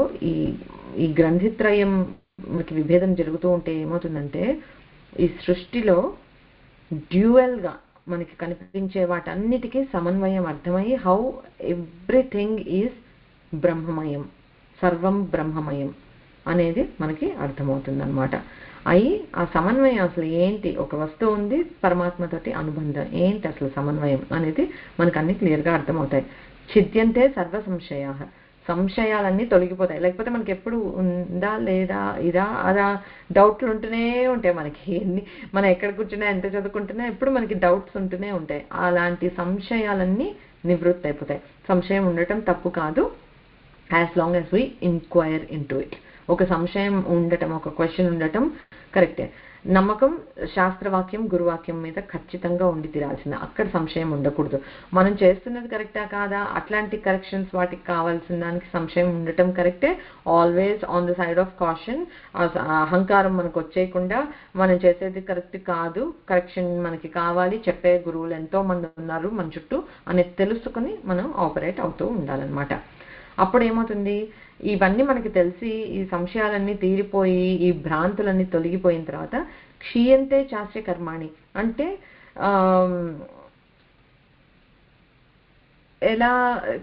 ఈ గ్రంథిత్రయం మనకి విభేదం జరుగుతూ ఉంటే ఏమవుతుందంటే, ఈ సృష్టిలో డ్యూయల్గా మనకి కనిపించే వాటన్నిటికీ సమన్వయం అర్థమై హౌ ఎవ్రీథింగ్ ఈజ్ బ్రహ్మమయం, సర్వం బ్రహ్మమయం అనేది మనకి అర్థమవుతుంది అనమాట. అయి ఆ సమన్వయం అసలు ఏంటి, ఒక వస్తువు ఉంది పరమాత్మతోటి అనుబంధం ఏంటి, అసలు సమన్వయం అనేది మనకు అన్ని క్లియర్గా అర్థమవుతాయి. ఛిద్యంతే సర్వ సంశయా, సంశయాలన్నీ తొలగిపోతాయి. లేకపోతే మనకి ఎప్పుడు ఉందా లేదా ఇదా అదా డౌట్లు ఉంటూనే ఉంటాయి మనకి. మనం ఎక్కడ కూర్చున్నా ఎంత చదువుకుంటున్నా ఎప్పుడు మనకి డౌట్స్ ఉంటూనే ఉంటాయి. అలాంటి సంశయాలన్నీ నివృత్తి అయిపోతాయి. సంశయం ఉండటం తప్పు కాదు, as long as we inquire into it. ఒక సంశయం ఉండటం, ఒక క్వశ్చన్ ఉండటం కరెక్టే. నమ్మకం శాస్త్రవాక్యం గురువాక్యం మీద ఖచ్చితంగా ఉండి తీరాల్సిందే, అక్కడ సంశయం ఉండకూడదు. మనం చేస్తున్నది కరెక్టా కాదా, అట్లాంటి కరెక్షన్స్ వాటికి కావాల్సిన దానికి సంశయం ఉండటం కరెక్టే. Always on the side of caution. అహంకారం మనకు వచ్చేయకుండా మనం చేసేది కరెక్ట్ కాదు, కరెక్షన్ మనకి కావాలి, చెప్పే గురువులు ఎంతో మంది ఉన్నారు మన చుట్టూ అనేది తెలుసుకుని మనం ఆపరేట్ అవుతూ ఉండాలన్నమాట. అప్పుడు ఏమవుతుంది, ఇవన్నీ మనకి తెలిసి ఈ సంశయాలన్నీ తీరిపోయి ఈ భ్రాంతులన్నీ తొలగిపోయిన తర్వాత క్షీయంతే చాస్య కర్మాణి అంటే ఎలా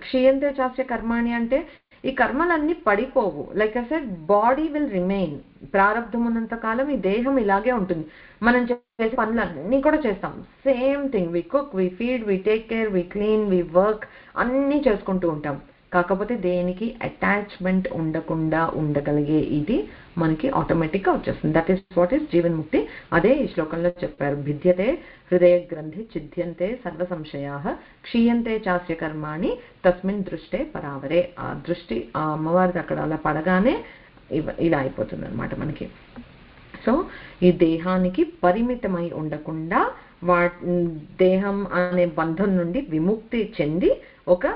క్షీయంతే చాస్య కర్మాణి అంటే ఈ కర్మలన్నీ పడిపోవు. Like I said body will remain. ప్రారంధం ఉన్నంత కాలం ఈ దేహం ఇలాగే ఉంటుంది. మనం చేసే పనులన్నీ కూడా చేస్తాం, same thing. We cook, we feed, we take care, we clean, we work, అన్నీ చేసుకుంటూ ఉంటాం. కాకపోతే దేనికి అటాచ్మెంట్ ఉండకుండా ఉండగలిగే ఇది మనకి ఆటోమేటిక్గా వచ్చేస్తుంది. దట్ ఈస్ వాట్ ఈస్ జీవన్ముక్తి. అదే ఈ శ్లోకంలో చెప్పారు. భిద్యతే హృదయ గ్రంథి ఛిద్యంతే సర్వ సంశయాః క్షీయంతే చాస్య కర్మాణి తస్మిన్ దృష్టే పరావరే. ఆ దృష్టి ఆ అమ్మవారిది అక్కడ అలా పడగానే ఇలా అయిపోతుంది అనమాట మనకి. సో ఈ దేహానికి పరిమితమై ఉండకుండా దేహం అనే బంధం నుండి విముక్తి చెంది ఒక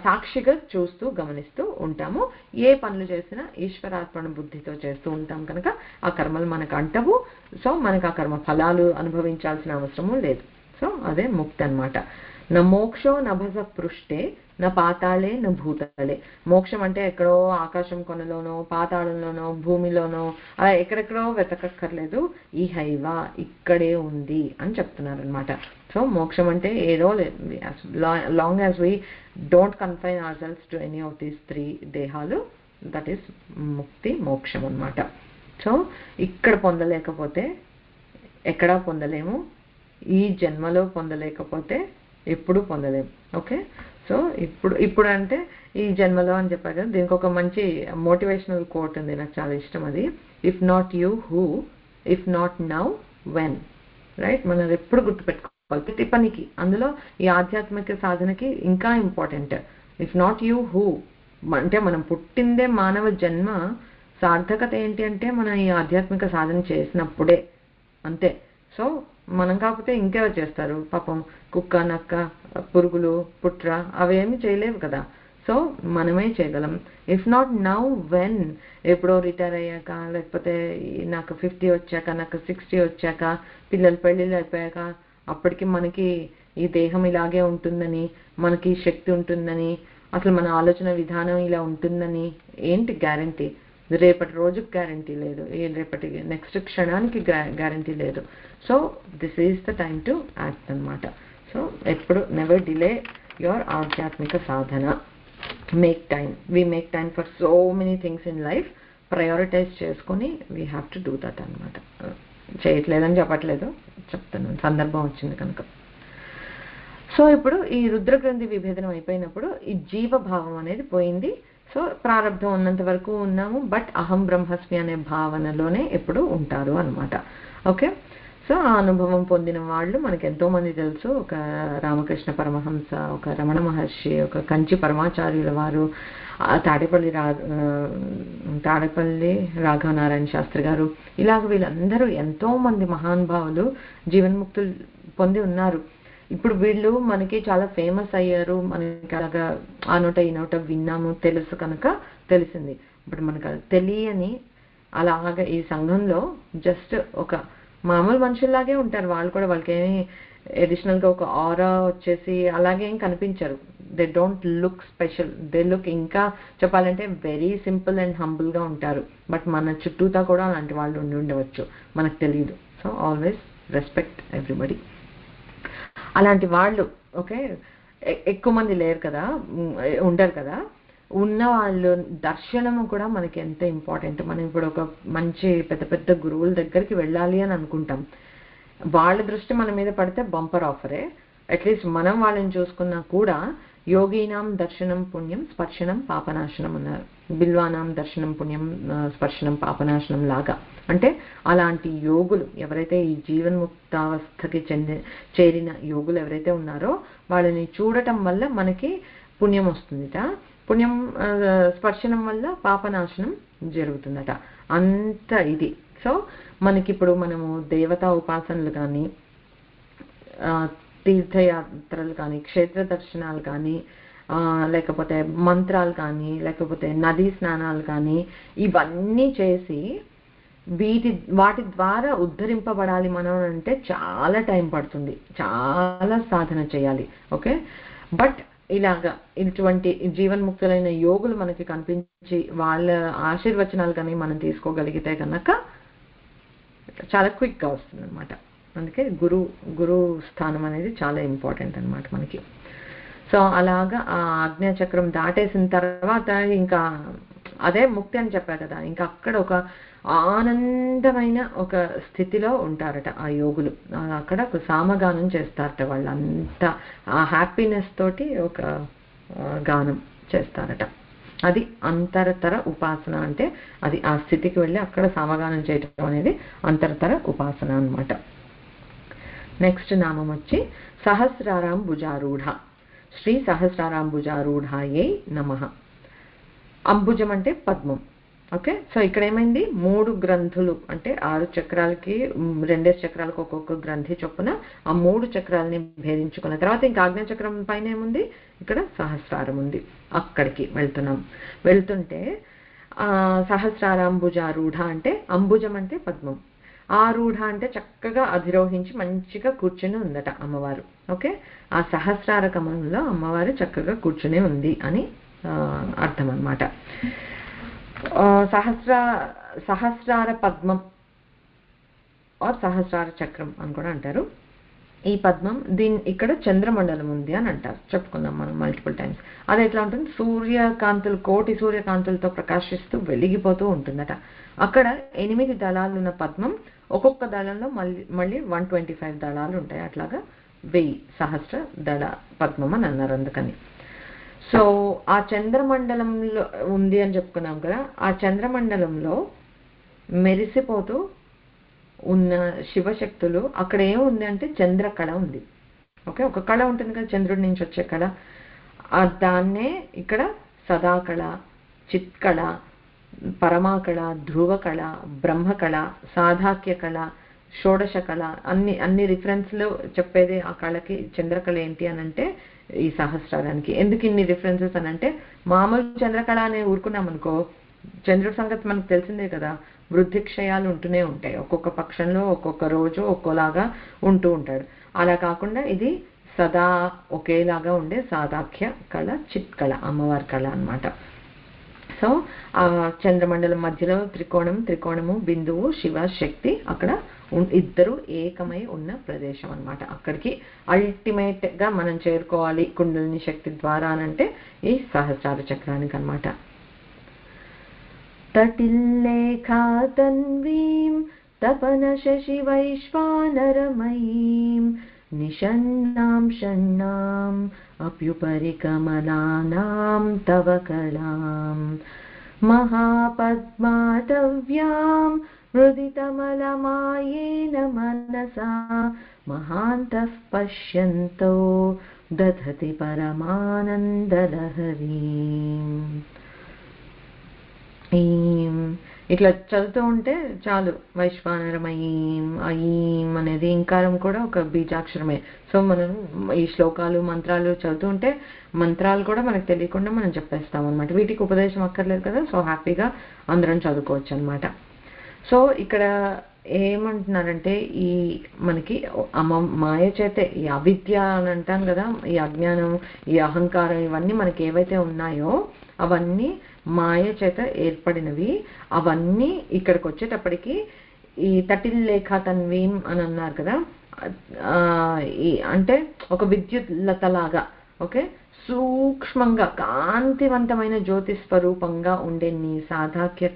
సాక్షిగా చూస్తూ గమనిస్తూ ఉంటాము. ఏ పనులు చేసినా ఈశ్వరార్పణ బుద్ధితో చేస్తూ ఉంటాం కనుక ఆ కర్మలు మనకు అంటవు. సో మనకు ఆ కర్మ ఫలాలు అనుభవించాల్సిన అవసరము లేదు. సో అదే ముక్తి అనమాట. నా మోక్షో నభస పృష్టే నా పాతాళే నా భూతలే. మోక్షం అంటే ఎక్కడో ఆకాశం కొనలోనో పాతాళంలోనో భూమిలోనో అలా ఎక్కడెక్కడో వెతకక్కర్లేదు. ఈ హైవ ఇక్కడే ఉంది అని చెప్తున్నారనమాట. సో మోక్షం అంటే ఏదో long as we don't confine our selves to any of these 3 దేహాలు, దట్ ఈస్ ముక్తి, మోక్షం అనమాట. సో ఇక్కడ పొందలేకపోతే ఎక్కడా పొందలేము, ఈ జన్మలో పొందలేకపోతే ఎప్పుడు పొందలేము. ఓకే, సో ఇప్పుడు అంటే ఈ జన్మలో అని చెప్పారు కదా, దీనికి ఒక మంచి మోటివేషనల్ కోట్ ఉంది, నాకు చాలా ఇష్టం అది. If not you who, if not now when. Right, మనం ఎప్పుడు గుర్తుపెట్టుకోవాలి ప్రతి పనికి. అందులో ఈ ఆధ్యాత్మిక సాధనకి ఇంకా important. If not you who అంటే మనం పుట్టిందే మానవ జన్మ సార్థకత ఏంటి అంటే మనం ఈ ఆధ్యాత్మిక సాధన చేసినప్పుడే, అంతే. సో మనం కాకపోతే ఇంకెవరు చేస్తారు పాపం, కుక్క నక్క పురుగులు పుట్ర అవేమి చేయలేవు కదా. సో మనమే చేయగలం. ఇఫ్ నాట్ నౌ వెన్, ఎప్పుడో రిటైర్ అయ్యాక, లేకపోతే నాకు 50 వచ్చాక, నాకు 60 వచ్చాక, పిల్లలు పెళ్ళిళ్ళు అయిపోయాక, అప్పటికి మనకి ఈ దేహం ఇలాగే ఉంటుందని, మనకి శక్తి ఉంటుందని, అసలు మన ఆలోచన విధానం ఇలా ఉంటుందని ఏంటి గ్యారంటీ? రేపటి రోజుకి గ్యారంటీ లేదు, రేపటి నెక్స్ట్ క్షణానికి గ్యారంటీ లేదు. So this is the time to act అనమాట. సో ఎప్పుడు నెవర్ డిలే యువర్ ఆధ్యాత్మిక సాధన. Make time. We make time for so many things in life. Prioritize చేసుకొని we have to do that అనమాట. చేయట్లేదని చెప్పట్లేదు, చెప్తాను, సందర్భం వచ్చింది కనుక. సో ఇప్పుడు ఈ రుద్రగ్రంథి విభేదనం అయిపోయినప్పుడు ఈ జీవభావం అనేది పోయింది. సో ప్రారంధం ఉన్నంత వరకు ఉన్నాము, బట్ అహం బ్రహ్మస్మి అనే భావనలోనే ఎప్పుడు ఉంటారు అనమాట. ఓకే, సో ఆ అనుభవం పొందిన వాళ్ళు మనకి ఎంతో మంది తెలుసు. ఒక రామకృష్ణ పరమహంస, ఒక రమణ మహర్షి, ఒక కంచి పరమాచార్యుల వారు, తాడేపల్లి రాఘవనారాయణ శాస్త్రి గారు, ఇలాగ వీళ్ళందరూ ఎంతో మంది మహానుభావులు జీవన్ముక్తులు పొంది ఉన్నారు. ఇప్పుడు వీళ్ళు మనకి చాలా ఫేమస్ అయ్యారు, మనకి అలాగా ఆ నోట ఈ నోట విన్నాము, తెలుసు కనుక తెలిసింది. ఇప్పుడు మనకు తెలియని అలాగా ఈ సంఘంలో జస్ట్ ఒక మామూలు మనుషుల్లాగే ఉంటారు వాళ్ళు కూడా. వాళ్ళకేమి అడిషనల్గా ఒక ఆరా వచ్చేసి అలాగే ఏం కనిపించరు. They don't look special, they look ఇంకా చెప్పాలంటే వెరీ సింపుల్ అండ్ హంబుల్గా ఉంటారు. బట్ మన చుట్టూతా కూడా అలాంటి వాళ్ళు ఉండి ఉండవచ్చు, మనకు తెలియదు. So always respect everybody. అలాంటి వాళ్ళు ఓకే ఎక్కువ మంది లేరు కదా, ఉండరు కదా. ఉన్న వాళ్ళు దర్శనము కూడా మనకి ఎంత ఇంపార్టెంట్. మనం ఇప్పుడు ఒక మంచి పెద్ద పెద్ద గురువుల దగ్గరికి వెళ్ళాలి అని అనుకుంటాం, వాళ్ళ దృష్టి మన మీద పడితే బంపర్ ఆఫరే. అట్లీస్ట్ మనం వాళ్ళని చూసుకున్నా కూడా యోగీనాం దర్శనం పుణ్యం స్పర్శనం పాపనాశనం అన్నారు. బిల్వానాం దర్శనం పుణ్యం స్పర్శనం పాపనాశనం లాగా. అంటే అలాంటి యోగులు ఎవరైతే ఈ జీవన్ముక్తావస్థకి చేరిన యోగులు ఎవరైతే ఉన్నారో వాళ్ళని చూడటం వల్ల మనకి పుణ్యం వస్తుందిట. పుణ్యం స్పర్శనం వల్ల పాపనాశనం జరుగుతుందట. అంత ఇది. సో మనకిప్పుడు మనము దేవతా ఉపాసనలు కానీ, తీర్థయాత్రలు కానీ, క్షేత్ర దర్శనాలు కానీ, లేకపోతే మంత్రాలు కానీ, లేకపోతే నదీ స్నానాలు కానీ, ఇవన్నీ చేసి వాటి ద్వారా ఉద్ధరింపబడాలి మనం అంటే చాలా టైం పడుతుంది, చాలా సాధన చేయాలి. ఓకే, బట్ ఇలాగా ఇటువంటి జీవన్ముక్తులైన యోగులు మనకి కనిపించి వాళ్ళ ఆశీర్వచనాలు కానీ మనం తీసుకోగలిగితే కనుక చాలా క్విక్గా వస్తుంది అనమాట. అందుకే గురు స్థానం అనేది చాలా ఇంపార్టెంట్ అనమాట మనకి. సో అలాగా ఆ ఆజ్ఞాచక్రం దాటేసిన తర్వాత ఇంకా అదే ముక్తి అని చెప్పా కదా, ఇంకా అక్కడ ఒక ఆనందమైన ఒక స్థితిలో ఉంటారట ఆ యోగులు. అక్కడ ఒక సామగానం చేస్తారట. వాళ్ళంతా ఆ హ్యాపీనెస్ తోటి ఒక గానం చేస్తారట. అది అంతరతర ఉపాసన అంటే అది. ఆ స్థితికి వెళ్ళి అక్కడ సామగానం చేయటం అనేది అంతరతర ఉపాసన అన్నమాట. నెక్స్ట్ నామం వచ్చి సహస్రారాంబుజారూఢ. శ్రీ సహస్రారాంబుజారూఢాయై నమః. అంబుజం అంటే పద్మం. ఓకే, సో ఇక్కడ ఏమైంది, 3 గ్రంథులు అంటే 6 చక్రాలకి 2 చక్రాలకు ఒక్కొక్క గ్రంథి చొప్పున ఆ 3 చక్రాలని భేదించుకున్న తర్వాత ఇంకా ఆజ్ఞాచక్రం పైన ఏముంది, ఇక్కడ సహస్రారం ఉంది. అక్కడికి వెళ్తుంటే సహస్రారాంబుజారూఢ అంటే అంబుజం అంటే పద్మం, ఆరూఢ అంటే చక్కగా అధిరోహించి మంచిగా కూర్చుని ఉందట అమ్మవారు. ఓకే, ఆ సహస్రార కమలంలో అమ్మవారు చక్కగా కూర్చుని ఉంది అని అర్థం అన్నమాట. సహస్రార పద్మం ఆర్ సహస్రార చక్రం అని కూడా అంటారు. ఈ పద్మం ఇక్కడ చంద్రమండలం ఉంది అని అంటారు, చెప్పుకున్నాం మనం మల్టిపుల్ టైమ్స్. అది ఎట్లా ఉంటుంది, సూర్యకాంతులు, కోటి సూర్యకాంతులతో ప్రకాశిస్తూ వెలిగిపోతూ ఉంటుందట. అక్కడ 8 దళాలు ఉన్న పద్మం, ఒక్కొక్క దళంలో మళ్ళీ 125 దళాలు ఉంటాయి. అట్లాగా 1000 సహస్ర దళ పద్మం అని అన్నారు అందుకని. సో ఆ చంద్రమండలంలో ఉంది అని చెప్పుకున్నాం కదా, ఆ చంద్రమండలంలో మెరిసిపోతూ ఉన్న శివశక్తులు, అక్కడ ఏముంది అంటే చంద్రకళ ఉంది. ఓకే, ఒక కళ ఉంటుంది కదా చంద్రుడి నుంచి వచ్చే కళ, దాన్నే ఇక్కడ సదాకళ, చిత్కళ, పరమాకళ, ధ్రువకళ, బ్రహ్మకళ, సాధాక్య కళ, షోడశ కళ, అన్ని రిఫరెన్స్లు చెప్పేది ఆ కళకి. చంద్రకళ ఏంటి అని అంటే ఈ సహస్రారానికి. ఎందుకు ఇన్ని రిఫరెన్సెస్ అని అంటే, మామూలు చంద్రకళ అనే ఊరుకున్నాం అనుకో, చంద్రుడి సంగతి మనకు తెలిసిందే కదా, వృద్ధి క్షయాలు ఉంటూనే ఉంటాయి. ఒక్కొక్క పక్షంలో ఒక్కొక్క రోజు ఒక్కోలాగా ఉంటూ ఉంటాడు. అలా కాకుండా ఇది సదా ఒకేలాగా ఉండే సాదాఖ్య కళ, చిత్ కళ, అమ్మవారి కళ అన్నమాట. సో ఆ చంద్రమండలం మధ్యలో త్రికోణము, బిందువు, శివ శక్తి, అక్కడ ఇద్దరు ఏకమై ఉన్న ప్రదేశం అన్నమాట. అక్కడికి అల్టిమేట్ గా మనం చేరుకోవాలి కుండలిని శక్తి ద్వారా అంటే ఈ సహస్రార చక్రానికి అన్నమాట. తటిల్లేఖా తన్వీం తపన శశి వైశ్వానరమయీం నిషణ్ణాం షణ్ణాం అప్యుపరి కమలానాం తవ కళాం మహాపద్మాటవ్యాం హృదితమలమాయేన మనసా మహాంతః పశ్యంతో దధతి పరమానందలహరీం. ఇట్లా చదువుతూ ఉంటే చాలు. వైశ్వానరమయీం అయీం అనేది ఇంకారం కూడా ఒక బీజాక్షరమే. సో మనం ఈ శ్లోకాలు మంత్రాలు చదువుతూ ఉంటే మంత్రాలు కూడా మనకు తెలియకుండా మనం చెప్పేస్తాం అనమాట. వీటికి ఉపదేశం అక్కర్లేదు కదా. సో హ్యాపీగా అందరం చదువుకోవచ్చు అనమాట. సో ఇక్కడ ఏమంటున్నారంటే ఈ మనకి మాయ చేతే ఈ అవిద్య అని అంటాం కదా, ఈ అజ్ఞానం, ఈ అహంకారం, ఇవన్నీ మనకి ఏవైతే ఉన్నాయో అవన్నీ మాయ చేత ఏర్పడినవి. అవన్నీ ఇక్కడికి వచ్చేటప్పటికి ఈ తటిల్లేఖ తన్వీం అని అన్నారు కదా, అంటే ఒక విద్యుత్ లతలాగా, ఓకే, సూక్ష్మంగా కాంతివంతమైన జ్యోతి స్వరూపంగా ఉండే నీ సాధాక్య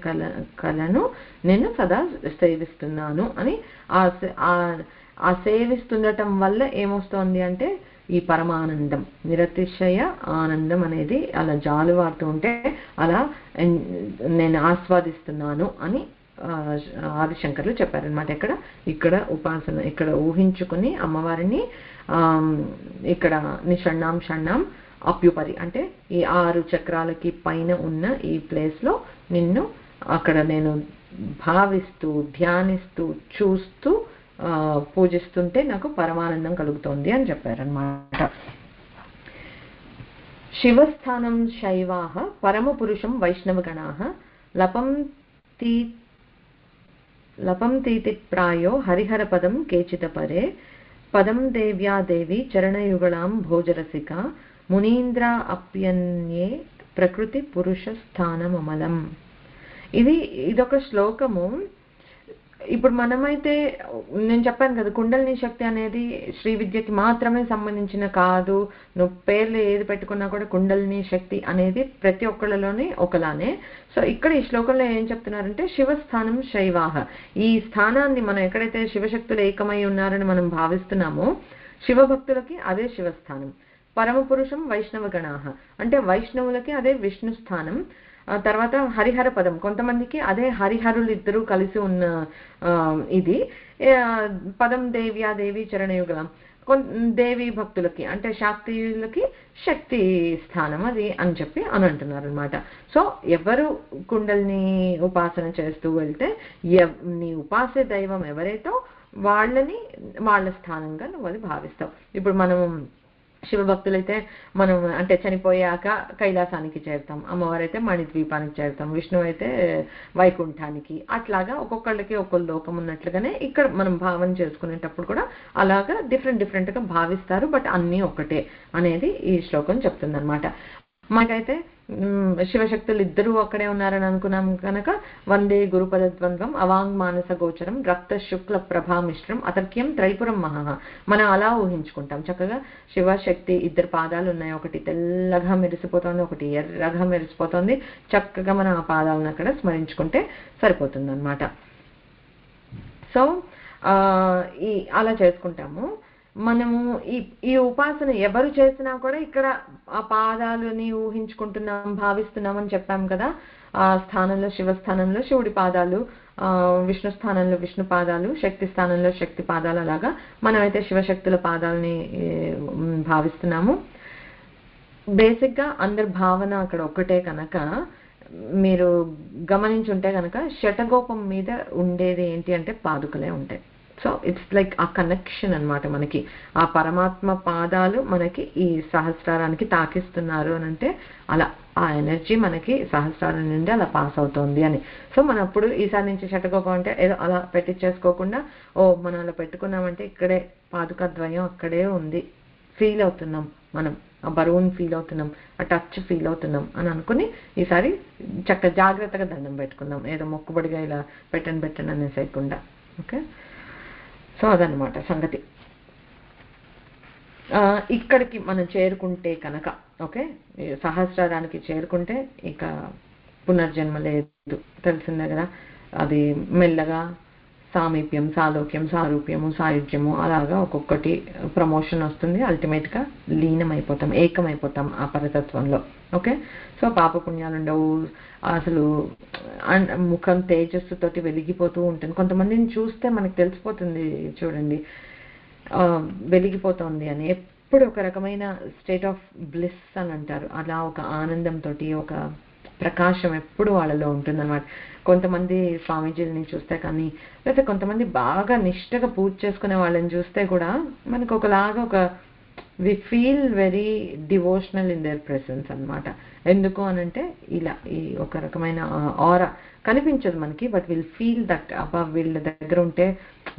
కళను నేను సదా సేవిస్తున్నాను అని ఆ సేవిస్తుండటం వల్ల ఏమొస్తోంది అంటే ఈ పరమానందం, నిరతిశయ ఆనందం అనేది అలా జాలువారుతూ ఉంటే అలా నేను ఆస్వాదిస్తున్నాను అని ఆదిశంకర్లు చెప్పారనమాట. ఇక్కడ ఉపాసన ఇక్కడ ఊహించుకుని అమ్మవారిని ఇక్కడ నిషణ్ణాం షణ్ణాం అప్యుపరి అంటే ఈ 6 చక్రాలకి పైన ఉన్న ఈ ప్లేస్ లో నిన్ను అక్కడ నేను భావిస్తూ ధ్యానిస్తూ చూస్తూ పూజిస్తుంటే నాకు పరమానందం కలుగుతోంది అని చెప్పారనమాట. శివస్థానం శైవాః పరమపురుషం వైష్ణవగణాః లపంతీతి ప్రాయో హరిహరపదం కేచితపరే పదం దేవ్యా దేవి చరణయుగళాం భోజరసిక మునీంద్ర అప్యన్యే ప్రకృతి పురుష స్థానమమలం. ఇదొక శ్లోకము. ఇప్పుడు మనమైతే నేను చెప్పాను కదా, కుండలిని శక్తి అనేది శ్రీ విద్యకి మాత్రమే సంబంధించిన కాదు. నువ్వు పేర్లు ఏది పెట్టుకున్నా కూడా కుండలిని శక్తి అనేది ప్రతి ఒక్కళ్ళలోనే ఒకలానే. సో ఇక్కడ ఈ శ్లోకంలో ఏం చెప్తున్నారంటే శివస్థానం శైవాహ, ఈ స్థానాన్ని మనం ఎక్కడైతే శివశక్తులు ఏకమై ఉన్నారని మనం భావిస్తున్నామో శివభక్తులకి అదే శివస్థానం. పరమపురుషం వైష్ణవగణాః అంటే వైష్ణవులకి అదే విష్ణు స్థానం. తర్వాత హరిహర పదం, కొంతమందికి అదే హరిహరులు ఇద్దరు కలిసి ఉన్న ఇది పదం దేవ్యా దేవి చరణయుగళం, దేవి భక్తులకి అంటే శాక్తియులకి శక్తి స్థానం అది అని చెప్పి అని అంటున్నారు అనమాట. సో ఎవరు కుండల్ని ఉపాసన చేస్తూ వెళ్తే నీ ఉపాసే దైవం ఎవరైతే వాళ్ళని వాళ్ళ స్థానంగా నువ్వు అది భావిస్తావు. ఇప్పుడు మనం శివభక్తులైతే మనం అంటే చనిపోయాక కైలాసానికి చేరుతాం, అమ్మవారైతే మణిద్వీపానికి చేరుతాం, విష్ణువు అయితే వైకుంఠానికి, అట్లాగా ఒక్కొక్కళ్ళకి ఒక్కొక్క లోకం ఉన్నట్లుగానే ఇక్కడ మనం భావన చేసుకునేటప్పుడు కూడా అలాగా డిఫరెంట్ గా భావిస్తారు. బట్ అన్నీ ఒకటే అనేది ఈ శ్లోకం చెప్తుందన్నమాట. మనకైతే శివశక్తులు ఇద్దరు అక్కడే ఉన్నారని అనుకున్నాం కనుక వందే గురుపదద్వంద్వం అవాంగ్ మానస గోచరం రక్త శుక్ల ప్రభామిశ్రం అతర్క్యం త్రైపురం మహా. మనం అలా ఊహించుకుంటాం చక్కగా. శివశక్తి ఇద్దరు పాదాలు ఉన్నాయి, ఒకటి తెల్లగా మెరిసిపోతుంది, ఒకటి ఎర్రగా మెరిసిపోతుంది. చక్కగా మనం ఆ పాదాలను అక్కడ స్మరించుకుంటే సరిపోతుంది అనమాట. సో అలా చేసుకుంటాము మనము. ఈ ఉపాసన ఎవరు చేసినా కూడా ఇక్కడ ఆ పాదాలని ఊహించుకుంటున్నాం, భావిస్తున్నాం అని చెప్పాం కదా. ఆ స్థానంలో శివస్థానంలో శివుడి పాదాలు, విష్ణు స్థానంలో విష్ణు పాదాలు, శక్తి స్థానంలో శక్తి పాదాలు, అలాగా మనమైతే శివశక్తుల పాదాలని భావిస్తున్నాము. బేసిక్ గా అందరి భావన అక్కడ ఒకటే కనుక మీరు గమనించుంటే కనుక శటగోపం మీద ఉండేది ఏంటి అంటే పాదుకలే ఉంటాయి. సో ఇట్స్ లైక్ ఆ కనెక్షన్ అనమాట. మనకి ఆ పరమాత్మ పాదాలు మనకి ఈ సహస్రారానికి తాకిస్తున్నారు అని అంటే అలా ఆ ఎనర్జీ మనకి సహస్రారం నుండి అలా పాస్ అవుతోంది అని. సో మనం అప్పుడు ఈసారి నుంచి శటగోపం అంటే ఏదో అలా పెట్టించేసుకోకుండా మనం అలా పెట్టుకున్నామంటే ఇక్కడే పాదుకద్వయం అక్కడే ఉంది, ఫీల్ అవుతున్నాం మనం, ఆ బరువుని ఫీల్ అవుతున్నాం, ఆ టచ్ ఫీల్ అవుతున్నాం అని అనుకుని ఈసారి జాగ్రత్తగా దండం పెట్టుకుందాం. ఏదో మొక్కుబడిగా ఇలా పెట్టండి అనేసేయకుండా. ఓకే, సో అదనమాట సంగతి. ఇక్కడికి మనం చేరుకుంటే కనుక ఓకే, సహస్రారానికి చేరుకుంటే ఇక పునర్జన్మ లేదు, తెలిసిందే కదా. అది మెల్లగా సామీప్యం, సాలోక్యం, సారూప్యము, సాయుధ్యము అలాగా ఒక్కొక్కటి ప్రమోషన్ వస్తుంది. అల్టిమేట్గా లీనమైపోతాం, ఏకమైపోతాం ఆ పరతత్వంలో. ఓకే, సో పాపపుణ్యాలు ఉండవు అసలు. ముఖం తేజస్సుతోటి వెలిగిపోతూ ఉంటుంది. కొంతమందిని చూస్తే మనకు తెలిసిపోతుంది చూడండి వెలిగిపోతుంది అని. ఎప్పుడు ఒక రకమైన స్టేట్ ఆఫ్ బ్లిస్ అని అంటారు, అలా ఒక ఆనందంతో ఒక ప్రకాశం ఎప్పుడు వాళ్ళలో ఉంటుందన్నమాట. కొంతమంది స్వామీజీలని చూస్తే కానీ, లేకపోతే కొంతమంది బాగా నిష్టగా పూజ చేసుకునే వాళ్ళని చూస్తే కూడా మనకు ఒకలాగా we feel very devotional in their presence అనమాట. ఎందుకు అనంటే ఇలా ఈ ఒక రకమైన ఆరా కనిపించదు మనకి, బట్ విల్ ఫీల్ దట్ అబ్బా వీళ్ళ దగ్గర ఉంటే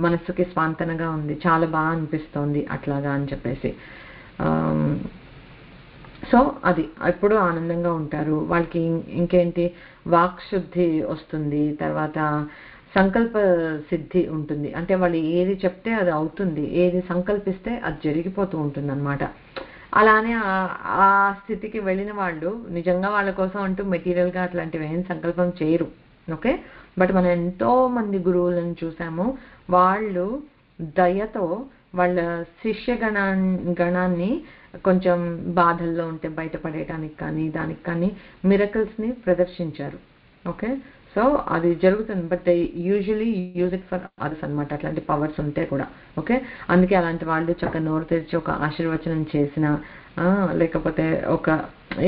మనస్సుకి స్వాంతనగా ఉంది, చాలా బాగా అనిపిస్తోంది అట్లాగా అని చెప్పేసి. సో అది ఎప్పుడూ ఆనందంగా ఉంటారు. వాళ్ళకి ఇంకేంటి వాక్శుద్ధి వస్తుంది, తర్వాత సంకల్ప సిద్ధి ఉంటుంది. అంటే వాళ్ళు ఏది చెప్తే అది అవుతుంది, ఏది సంకల్పిస్తే అది జరిగిపోతూ ఉంటుంది అనమాట. అలానే ఆ స్థితికి వెళ్ళిన వాళ్ళు నిజంగా వాళ్ళ కోసం అంటూ మెటీరియల్గా అట్లాంటివి ఏం సంకల్పం చేయరు. ఓకే, బట్ మనం ఎంతో మంది గురువులను చూసాము, వాళ్ళు దయతో వాళ్ళ శిష్య గణాన్ని కొంచెం బాధల్లో ఉంటే బయటపడేయడానికి కానీ దానికి కానీ మిరకల్స్ని ప్రదర్శించారు. ఓకే, సో అది జరుగుతుంది, but they usually use it for others అనమాట, అట్లాంటి పవర్స్ ఉంటే కూడా. ఓకే, అందుకే అలాంటి వాళ్ళు చక్కగా నోరు తెరిచి ఒక ఆశీర్వచనం చేసిన లేకపోతే ఒక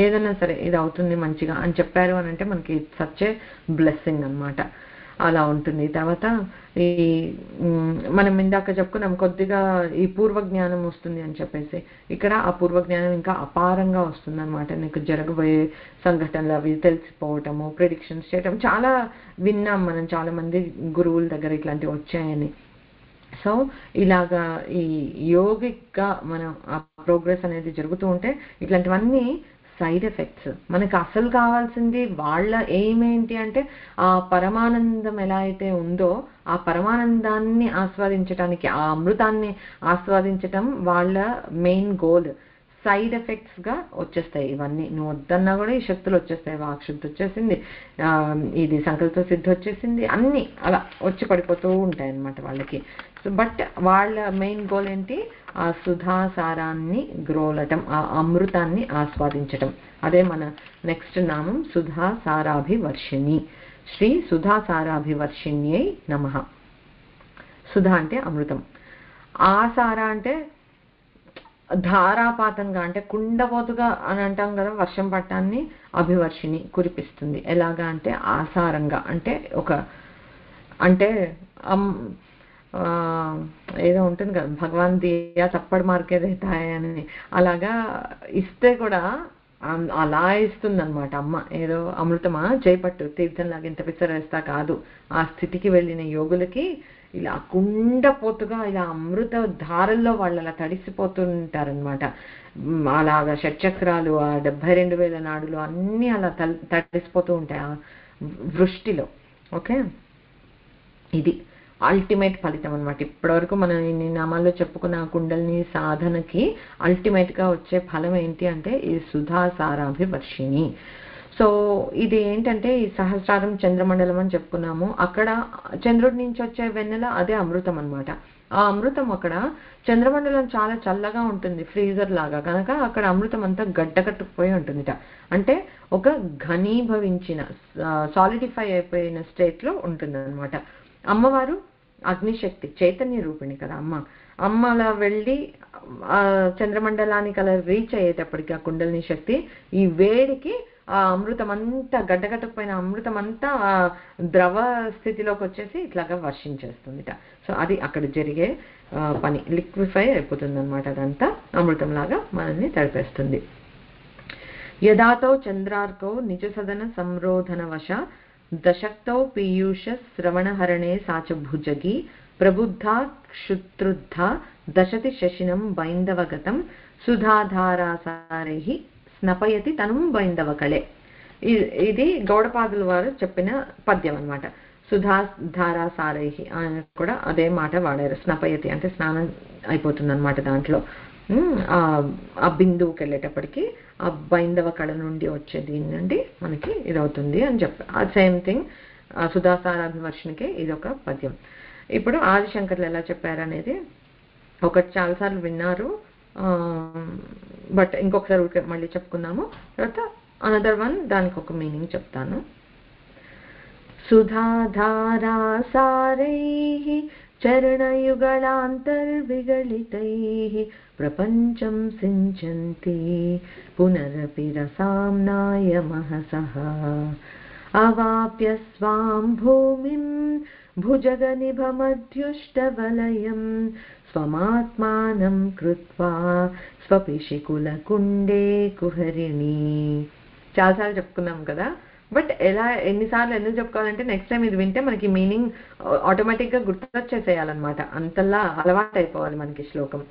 ఏదైనా సరే ఇది అవుతుంది మంచిగా అని చెప్పారు అని అంటే మనకి సచ్ ఏ బ్లెస్సింగ్ అనమాట. అలా ఉంటుంది. తర్వాత ఈ మనం ఇందాక చెప్పుకున్నాం కొద్దిగా ఈ పూర్వజ్ఞానం వస్తుంది అని చెప్పేసి, ఇక్కడ ఆ పూర్వజ్ఞానం ఇంకా అపారంగా వస్తుంది అనమాట. నీకు జరగబోయే సంఘటనలు అవి తెలిసిపోవటము, ప్రిడిక్షన్స్ చేయటం చాలా విన్నాం మనం, చాలా మంది గురువుల దగ్గర ఇట్లాంటివి వచ్చాయని. సో ఇలాగా ఈ యోగిక్గా మనం ఆ ప్రోగ్రెస్ అనేది జరుగుతూ ఉంటే ఇట్లాంటివన్నీ సైడ్ ఎఫెక్ట్స్. మనకు అసలు కావాల్సింది వాళ్ళ ఎయిమ్ ఏంటి అంటే ఆ పరమానందం ఎలా అయితే ఉందో ఆ పరమానందాన్ని ఆస్వాదించడానికి, ఆ అమృతాన్ని ఆస్వాదించటం వాళ్ళ మెయిన్ గోల్. సైడ్ ఎఫెక్ట్స్గా వచ్చేస్తాయి ఇవన్నీ, నువ్వు వద్దన్నా కూడా ఈ శక్తులు వచ్చేస్తాయి. వాక్శుద్ధి వచ్చేసింది, ఇది సంకల్ప సిద్ధి వచ్చేసింది, అన్నీ అలా వచ్చి పడిపోతూ ఉంటాయి అన్నమాట వాళ్ళకి. సో బట్ వాళ్ళ మెయిన్ గోల్ ఏంటి, ఆ సుధాసారాన్ని గ్రోలటం, ఆ అమృతాన్ని ఆస్వాదించటం. అదే మన నెక్స్ట్ నామం సుధాసారాభివర్షిణి. శ్రీ సుధాసారాభివర్షిణ్యై నమః. సుధా అంటే అమృతం, ఆసార అంటే ధారాపాతంగా అంటే కుండపోతుగా అని అంటాం కదా, వర్షం పట్టాన్ని అభివర్షిణి కురిపిస్తుంది. ఎలాగా అంటే ఆసారంగా, అంటే అంటే ఏదో ఉంటుంది కదా భగవాన్ దియా చప్పడి మార్కే దేతాయ్ అని, అలాగా ఇస్తే కూడా అలా ఇస్తుంది అనమాట అమ్మ. ఏదో అమృతమా చేపట్టు తీర్థంలాగా ఇంత పిచ్చరేస్తా కాదు. ఆ స్థితికి వెళ్ళిన యోగులకి ఇలా కుండపోతుగా ఇలా అమృత ధారల్లో వాళ్ళు అలా తడిసిపోతుంటారనమాట. అలాగా షట్చక్రాలు, ఆ 72,000 నాడులు అన్నీ అలా తడిసిపోతూ ఉంటాయి ఆ వృష్టిలో. ఓకే, ఇది అల్టిమేట్ ఫలితం అనమాట. ఇప్పటివరకు మనం ఇన్ని నామాల్లో చెప్పుకున్న కుండలిని సాధనకి అల్టిమేట్గా వచ్చే ఫలం ఏంటి అంటే ఈ సుధాసారాభివర్షిణి. సో ఇది ఏంటంటే ఈ సహస్రారం చంద్రమండలం అని చెప్పుకున్నాము, అక్కడ చంద్రుడి నుంచి వచ్చే వెన్నెల అదే అమృతం అనమాట. ఆ అమృతం అక్కడ చంద్రమండలం చాలా చల్లగా ఉంటుంది, ఫ్రీజర్ లాగా, కనుక అక్కడ అమృతం అంతా గడ్డకట్టుకుపోయి ఉంటుందిట. అంటే ఒక ఘనీభవించిన సాలిడిఫై అయిపోయిన స్టేట్లో ఉంటుంది అనమాట. అమ్మవారు అగ్నిశక్తి, చైతన్య రూపిణి కదా అమ్మ అలా వెళ్ళి చంద్రమండలానికి అలా రీచ్ అయ్యేటప్పటికి ఆ కుండలిని శక్తి ఈ వేడికి ఆ అమృతం అంతా గడ్డగట్టుకుపోయిన అమృతం అంతా ద్రవ స్థితిలోకి వచ్చేసి ఇట్లాగా వర్షించేస్తుందిట. సో అది అక్కడ జరిగే పని, లిక్విఫై అయిపోతుంది అనమాట, అదంతా అమృతంలాగా మనల్ని తడిపేస్తుంది. యదాతో చంద్రార్కో నిజ సదన సంరోధన వశ దశక్తౌ పీయూష శ్రవణహరణే సాచ భుజగి ప్రబుద్ధా క్షుత్రుద్ధ దశతి శశినం బైందవగతం సుధాధారాసారై స్నపయతి తనం బైందవకళే. ఇది గౌడపాదుల వారు చెప్పిన పద్యం అనమాట. సుధాధారాసారై అని కూడా అదే మాట వాడారు. స్నపయతి అంటే స్నానం అయిపోతుంది అనమాట. దాంట్లో ఆ బిందువుకి వెళ్ళేటప్పటికి ఆ బైందవ కళ నుండి వచ్చే దీని నుండి మనకి ఇది అవుతుంది అని చెప్పి ఆ సేమ్ థింగ్ సుధాసారాభివర్షణకి ఇది ఒక పద్యం. ఇప్పుడు ఆదిశంకర్లు ఎలా చెప్పారు అనేది ఒకటి చాలాసార్లు విన్నారు, బట్ ఇంకొకసారి మళ్ళీ చెప్పుకుందాము. తర్వాత అనదర్ వన్ దానికి ఒక మీనింగ్ చెప్తాను. సుధాధారాసారైః చరణయుగళాంతర్విగళితైః ప్రపంచం సించంతి పునరపి రసాంనాయ మహసః అవాప్య స్వాం భూమిం భుజగనిభమధ్యుష్టవలయం స్వమాత్మానం కృత్వా స్వపిశికులకుండే కుహరిణి. చాలాసార్లు చెప్పుకున్నాం కదా, బట్ ఎన్నిసార్లు ఎందుకు చెప్పుకోవాలంటే నెక్స్ట్ టైం ఇది వింటే మనకి మీనింగ్ ఆటోమేటిక్గా గుర్తొచ్చేసేయాలన్నమాట, అంతలా అలవాటు అయిపోవాలి మనకి శ్లోకం.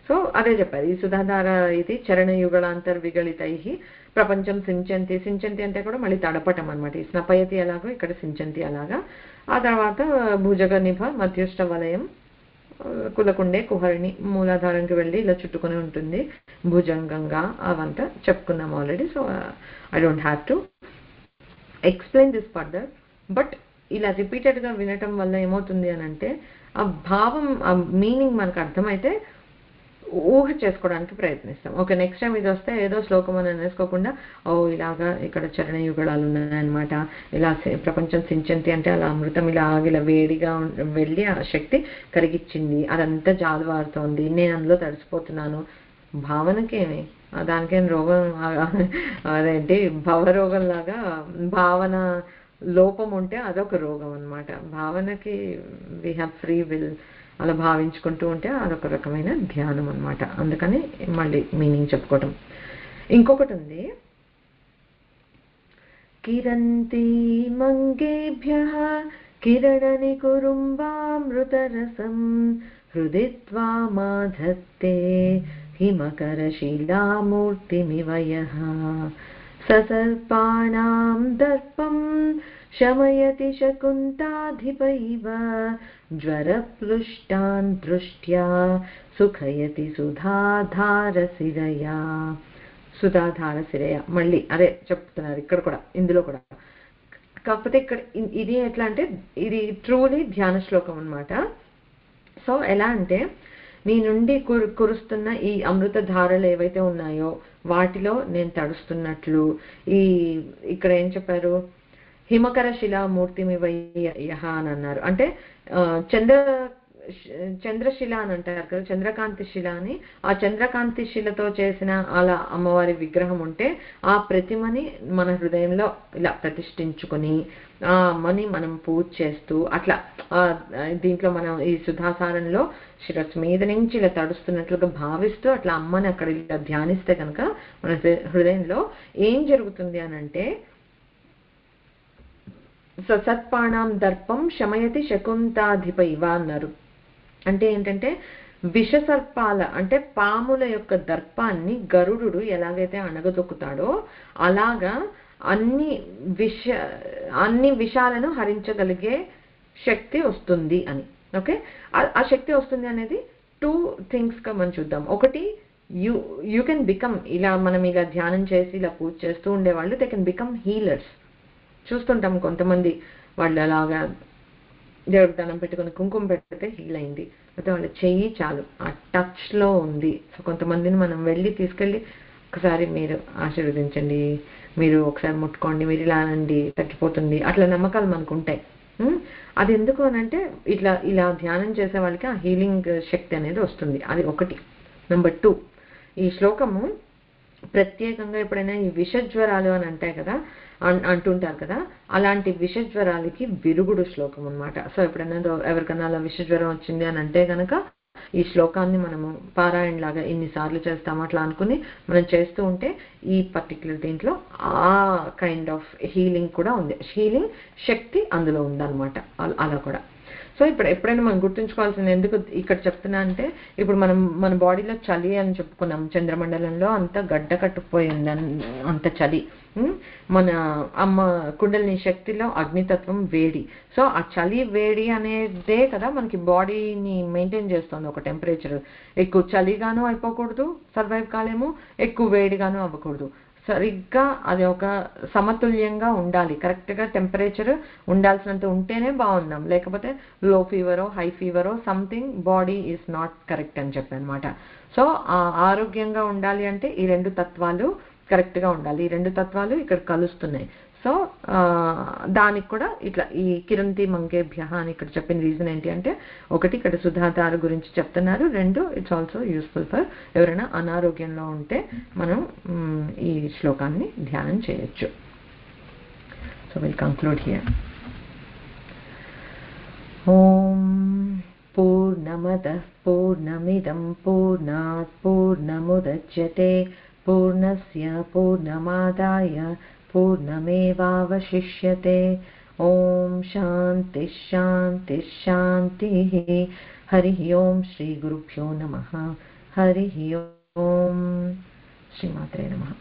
సో అదే చెప్పారు. ఈ సుధాధార ఇది చరణయుగళాంతర్విగళితై ప్రపంచం సించంతి. సించంతి అంటే కూడా మళ్ళీ తడపటం అనమాట. ఈ స్నపయతి ఎలాగో ఇక్కడ సించంతి అలాగా. ఆ తర్వాత భుజగనిభ మధ్యష్ట వలయం కులకుండే కుహరిణి, మూలాధారంకి వెళ్ళి ఇలా చుట్టుకొని ఉంటుంది భుజంగంగా. అవంతా చెప్పుకున్నాం already. So I don't have to explain this further. But ఇలా రిపీటెడ్గా వినటం వల్ల ఏమవుతుంది అని అంటే ఆ భావం, ఆ మీనింగ్ మనకు అర్థమైతే ఊహ చేసుకోవడానికి ప్రయత్నిస్తాం. ఓకే, నెక్స్ట్ టైం ఇది వస్తే ఏదో శ్లోకం అని అనేసుకోకుండా ఓ ఇలాగా ఇక్కడ చరణ యుగళాలు ఉన్నాయన్నమాట, ఇలా ప్రపంచం సించంతి అంటే అలా అమృతం ఇలా వేడిగా వెళ్ళి ఆ శక్తి కరిగిచ్చింది, అదంతా జాలువారుతోంది, నేను అందులో తడిసిపోతున్నాను. భావనకేమి, దానికేం రోగం అదేంటి భవరోగం లాగా భావన లోపం ఉంటే అదొక రోగం అనమాట. భావనకి వీ హ్యావ్ ఫ్రీ విల్, అలా భావించుకుంటూ ఉంటే అదొక రకమైన ధ్యానం అనమాట. అందుకని మళ్ళీ మీనింగ్ చెప్పుకోవటం. ఇంకొకటి ఉంది, కిరంతి మంగేభ్యః కిరణని కురుంబామృతరసం హృదిత్వా మాధత్తే హిమకరశిలామూర్తిమివ యః ససర్పాణాం దర్పం శమయతి శకుంతాధిప ఇవ జ్వరప్లుష్టాన్ దృష్ట్యా సుఖయతి సుధాధారశిరయా. సుధాధారశిరయ మళ్ళీ అదే చెప్తున్నారు ఇక్కడ కూడా, ఇందులో కూడా. కాకపోతే ఇక్కడ ఇది ఎట్లా అంటే ఇది ట్రూలీ ధ్యాన శ్లోకం అనమాట. సో ఎలా అంటే నీ నుండి కురుస్తున్న ఈ అమృత ధారలు ఏవైతే ఉన్నాయో వాటిలో నేను తడుస్తున్నట్లు. ఇక్కడ ఏం చెప్పారు, హిమకర శిలామూర్తిమివ యః అని అన్నారు. అంటే చంద్రశిల అని అంటారు కదా, చంద్రకాంతి శిల అని. ఆ చంద్రకాంతి శిలతో చేసిన అలా అమ్మవారి విగ్రహం ఉంటే ఆ ప్రతిమని మన హృదయంలో ఇలా ప్రతిష్ఠించుకొని ఆ అమ్మని మనం పూజ చేస్తూ అట్లా దీంట్లో మనం ఈ సుధాసారంలో శిరస్సు మీద నుంచి ఇలా తడుస్తున్నట్లుగా భావిస్తూ అట్లా అమ్మని అక్కడ ఇలా ధ్యానిస్తే కనుక మన హృదయంలో ఏం జరుగుతుంది అని అంటే సత్పాణాం దర్పం శమయతి శకుంతాధిప ఇవ అన్నారు. అంటే ఏంటంటే విషసర్పాల అంటే పాముల యొక్క దర్పాన్ని గరుడు ఎలాగైతే అణగదొక్కుతాడో అలాగా అన్ని విషాలను హరించగలిగే శక్తి వస్తుంది అని. ఓకే, ఆ శక్తి వస్తుంది అనేది 2 things గా మనం చూద్దాం. ఒకటి, యూ కెన్ బికమ్, ఇలా మనం ఇలా ధ్యానం చేసి ఇలా పూజ చేస్తూ ఉండేవాళ్ళు దే కెన్ బికమ్ హీలర్స్. చూస్తుంటాం కొంతమంది వాళ్ళు అలాగా దేవుడికి దండం పెట్టుకుని కుంకుమ పెడితే హీల్ అయింది, అయితే వాళ్ళ చెయ్యి చాలు ఆ టచ్లో ఉంది. సో కొంతమందిని మనం తీసుకెళ్ళి ఒకసారి మీరు ఆశీర్వదించండి, మీరు ఒకసారి ముట్టుకోండి, మీరు ఇలా అనండి తగ్గిపోతుంది, అట్లా నమ్మకాలు మనకు ఉంటాయి. అది ఎందుకు అనంటే ఇలా ధ్యానం చేసే వాళ్ళకి ఆ హీలింగ్ శక్తి అనేది వస్తుంది. అది ఒకటి. నెంబర్ 2, ఈ శ్లోకము ప్రత్యేకంగా ఎప్పుడైనా ఈ విషజ్వరాలు అని అంటుంటారు కదా, అలాంటి విషజ్వరాలకి విరుగుడు శ్లోకం అనమాట. సో ఎప్పుడైనా ఎవరికైనా అలా విషజ్వరం వచ్చింది అని అంటే కనుక ఈ శ్లోకాన్ని మనము పారాయణ లాగా ఎన్నిసార్లు చేస్తాము అట్లా అనుకుని మనం చేస్తూ ఉంటే ఈ పర్టికులర్ దీంట్లో ఆ కైండ్ ఆఫ్ హీలింగ్ కూడా ఉంది, హీలింగ్ శక్తి అందులో ఉందన్నమాట. అలా కూడా. సో ఎప్పుడైనా మనం గుర్తుంచుకోవాల్సింది ఎందుకు ఇక్కడ చెప్తున్నా అంటే ఇప్పుడు మన బాడీలో చలి అని చెప్పుకున్నాం, చంద్రమండలంలో అంతా గడ్డ కట్టుకుపోయింది అంత చలి. మన అమ్మ కుండలిని శక్తిలో అగ్నితత్వం వేడి. సో ఆ చలి వేడి అనేదే కదా మనకి బాడీని మెయింటైన్ చేస్తుంది ఒక టెంపరేచర్. ఎక్కువ చలిగాను అయిపోకూడదు, సర్వైవ్ కాలేము, ఎక్కువ వేడిగాను అవ్వకూడదు. సరిగ్గా అది ఒక సమతుల్యంగా ఉండాలి, కరెక్ట్గా టెంపరేచర్ ఉండాల్సినంత ఉంటేనే బాగున్నాం, లేకపోతే లో ఫీవరో హై ఫీవరో something body is not correct అని చెప్పనమాట. సో ఆరోగ్యంగా ఉండాలి అంటే ఈ రెండు తత్వాలు కరెక్ట్గా ఉండాలి. ఈ రెండు తత్వాలు ఇక్కడ కలుస్తున్నాయి. సో దానికి కూడా ఇట్లా ఈ కిరంతి మంగేభ్య అని ఇక్కడ చెప్పిన రీజన్ ఏంటి అంటే, ఒకటి ఇక్కడ సుధాధార గురించి చెప్తున్నారు, రెండు ఇట్స్ ఆల్సో యూస్ఫుల్ ఫర్ ఎవరైనా అనారోగ్యంలో ఉంటే మనం ఈ శ్లోకాన్ని ధ్యానం చేయొచ్చు. So will conclude here. ఓం పూర్ణమదః పూర్ణమిదం పూర్ణాత్ పూర్ణముదచ్యతే పూర్ణస్య పూర్ణమాదాయ పూర్ణమేవావశిష్యతే. ఓం శాంతి శాంతి శాంతి. హరి ఓం శ్రీ గురుభ్యో నమః. హరి ఓం. శ్రీమాత్రే నమః.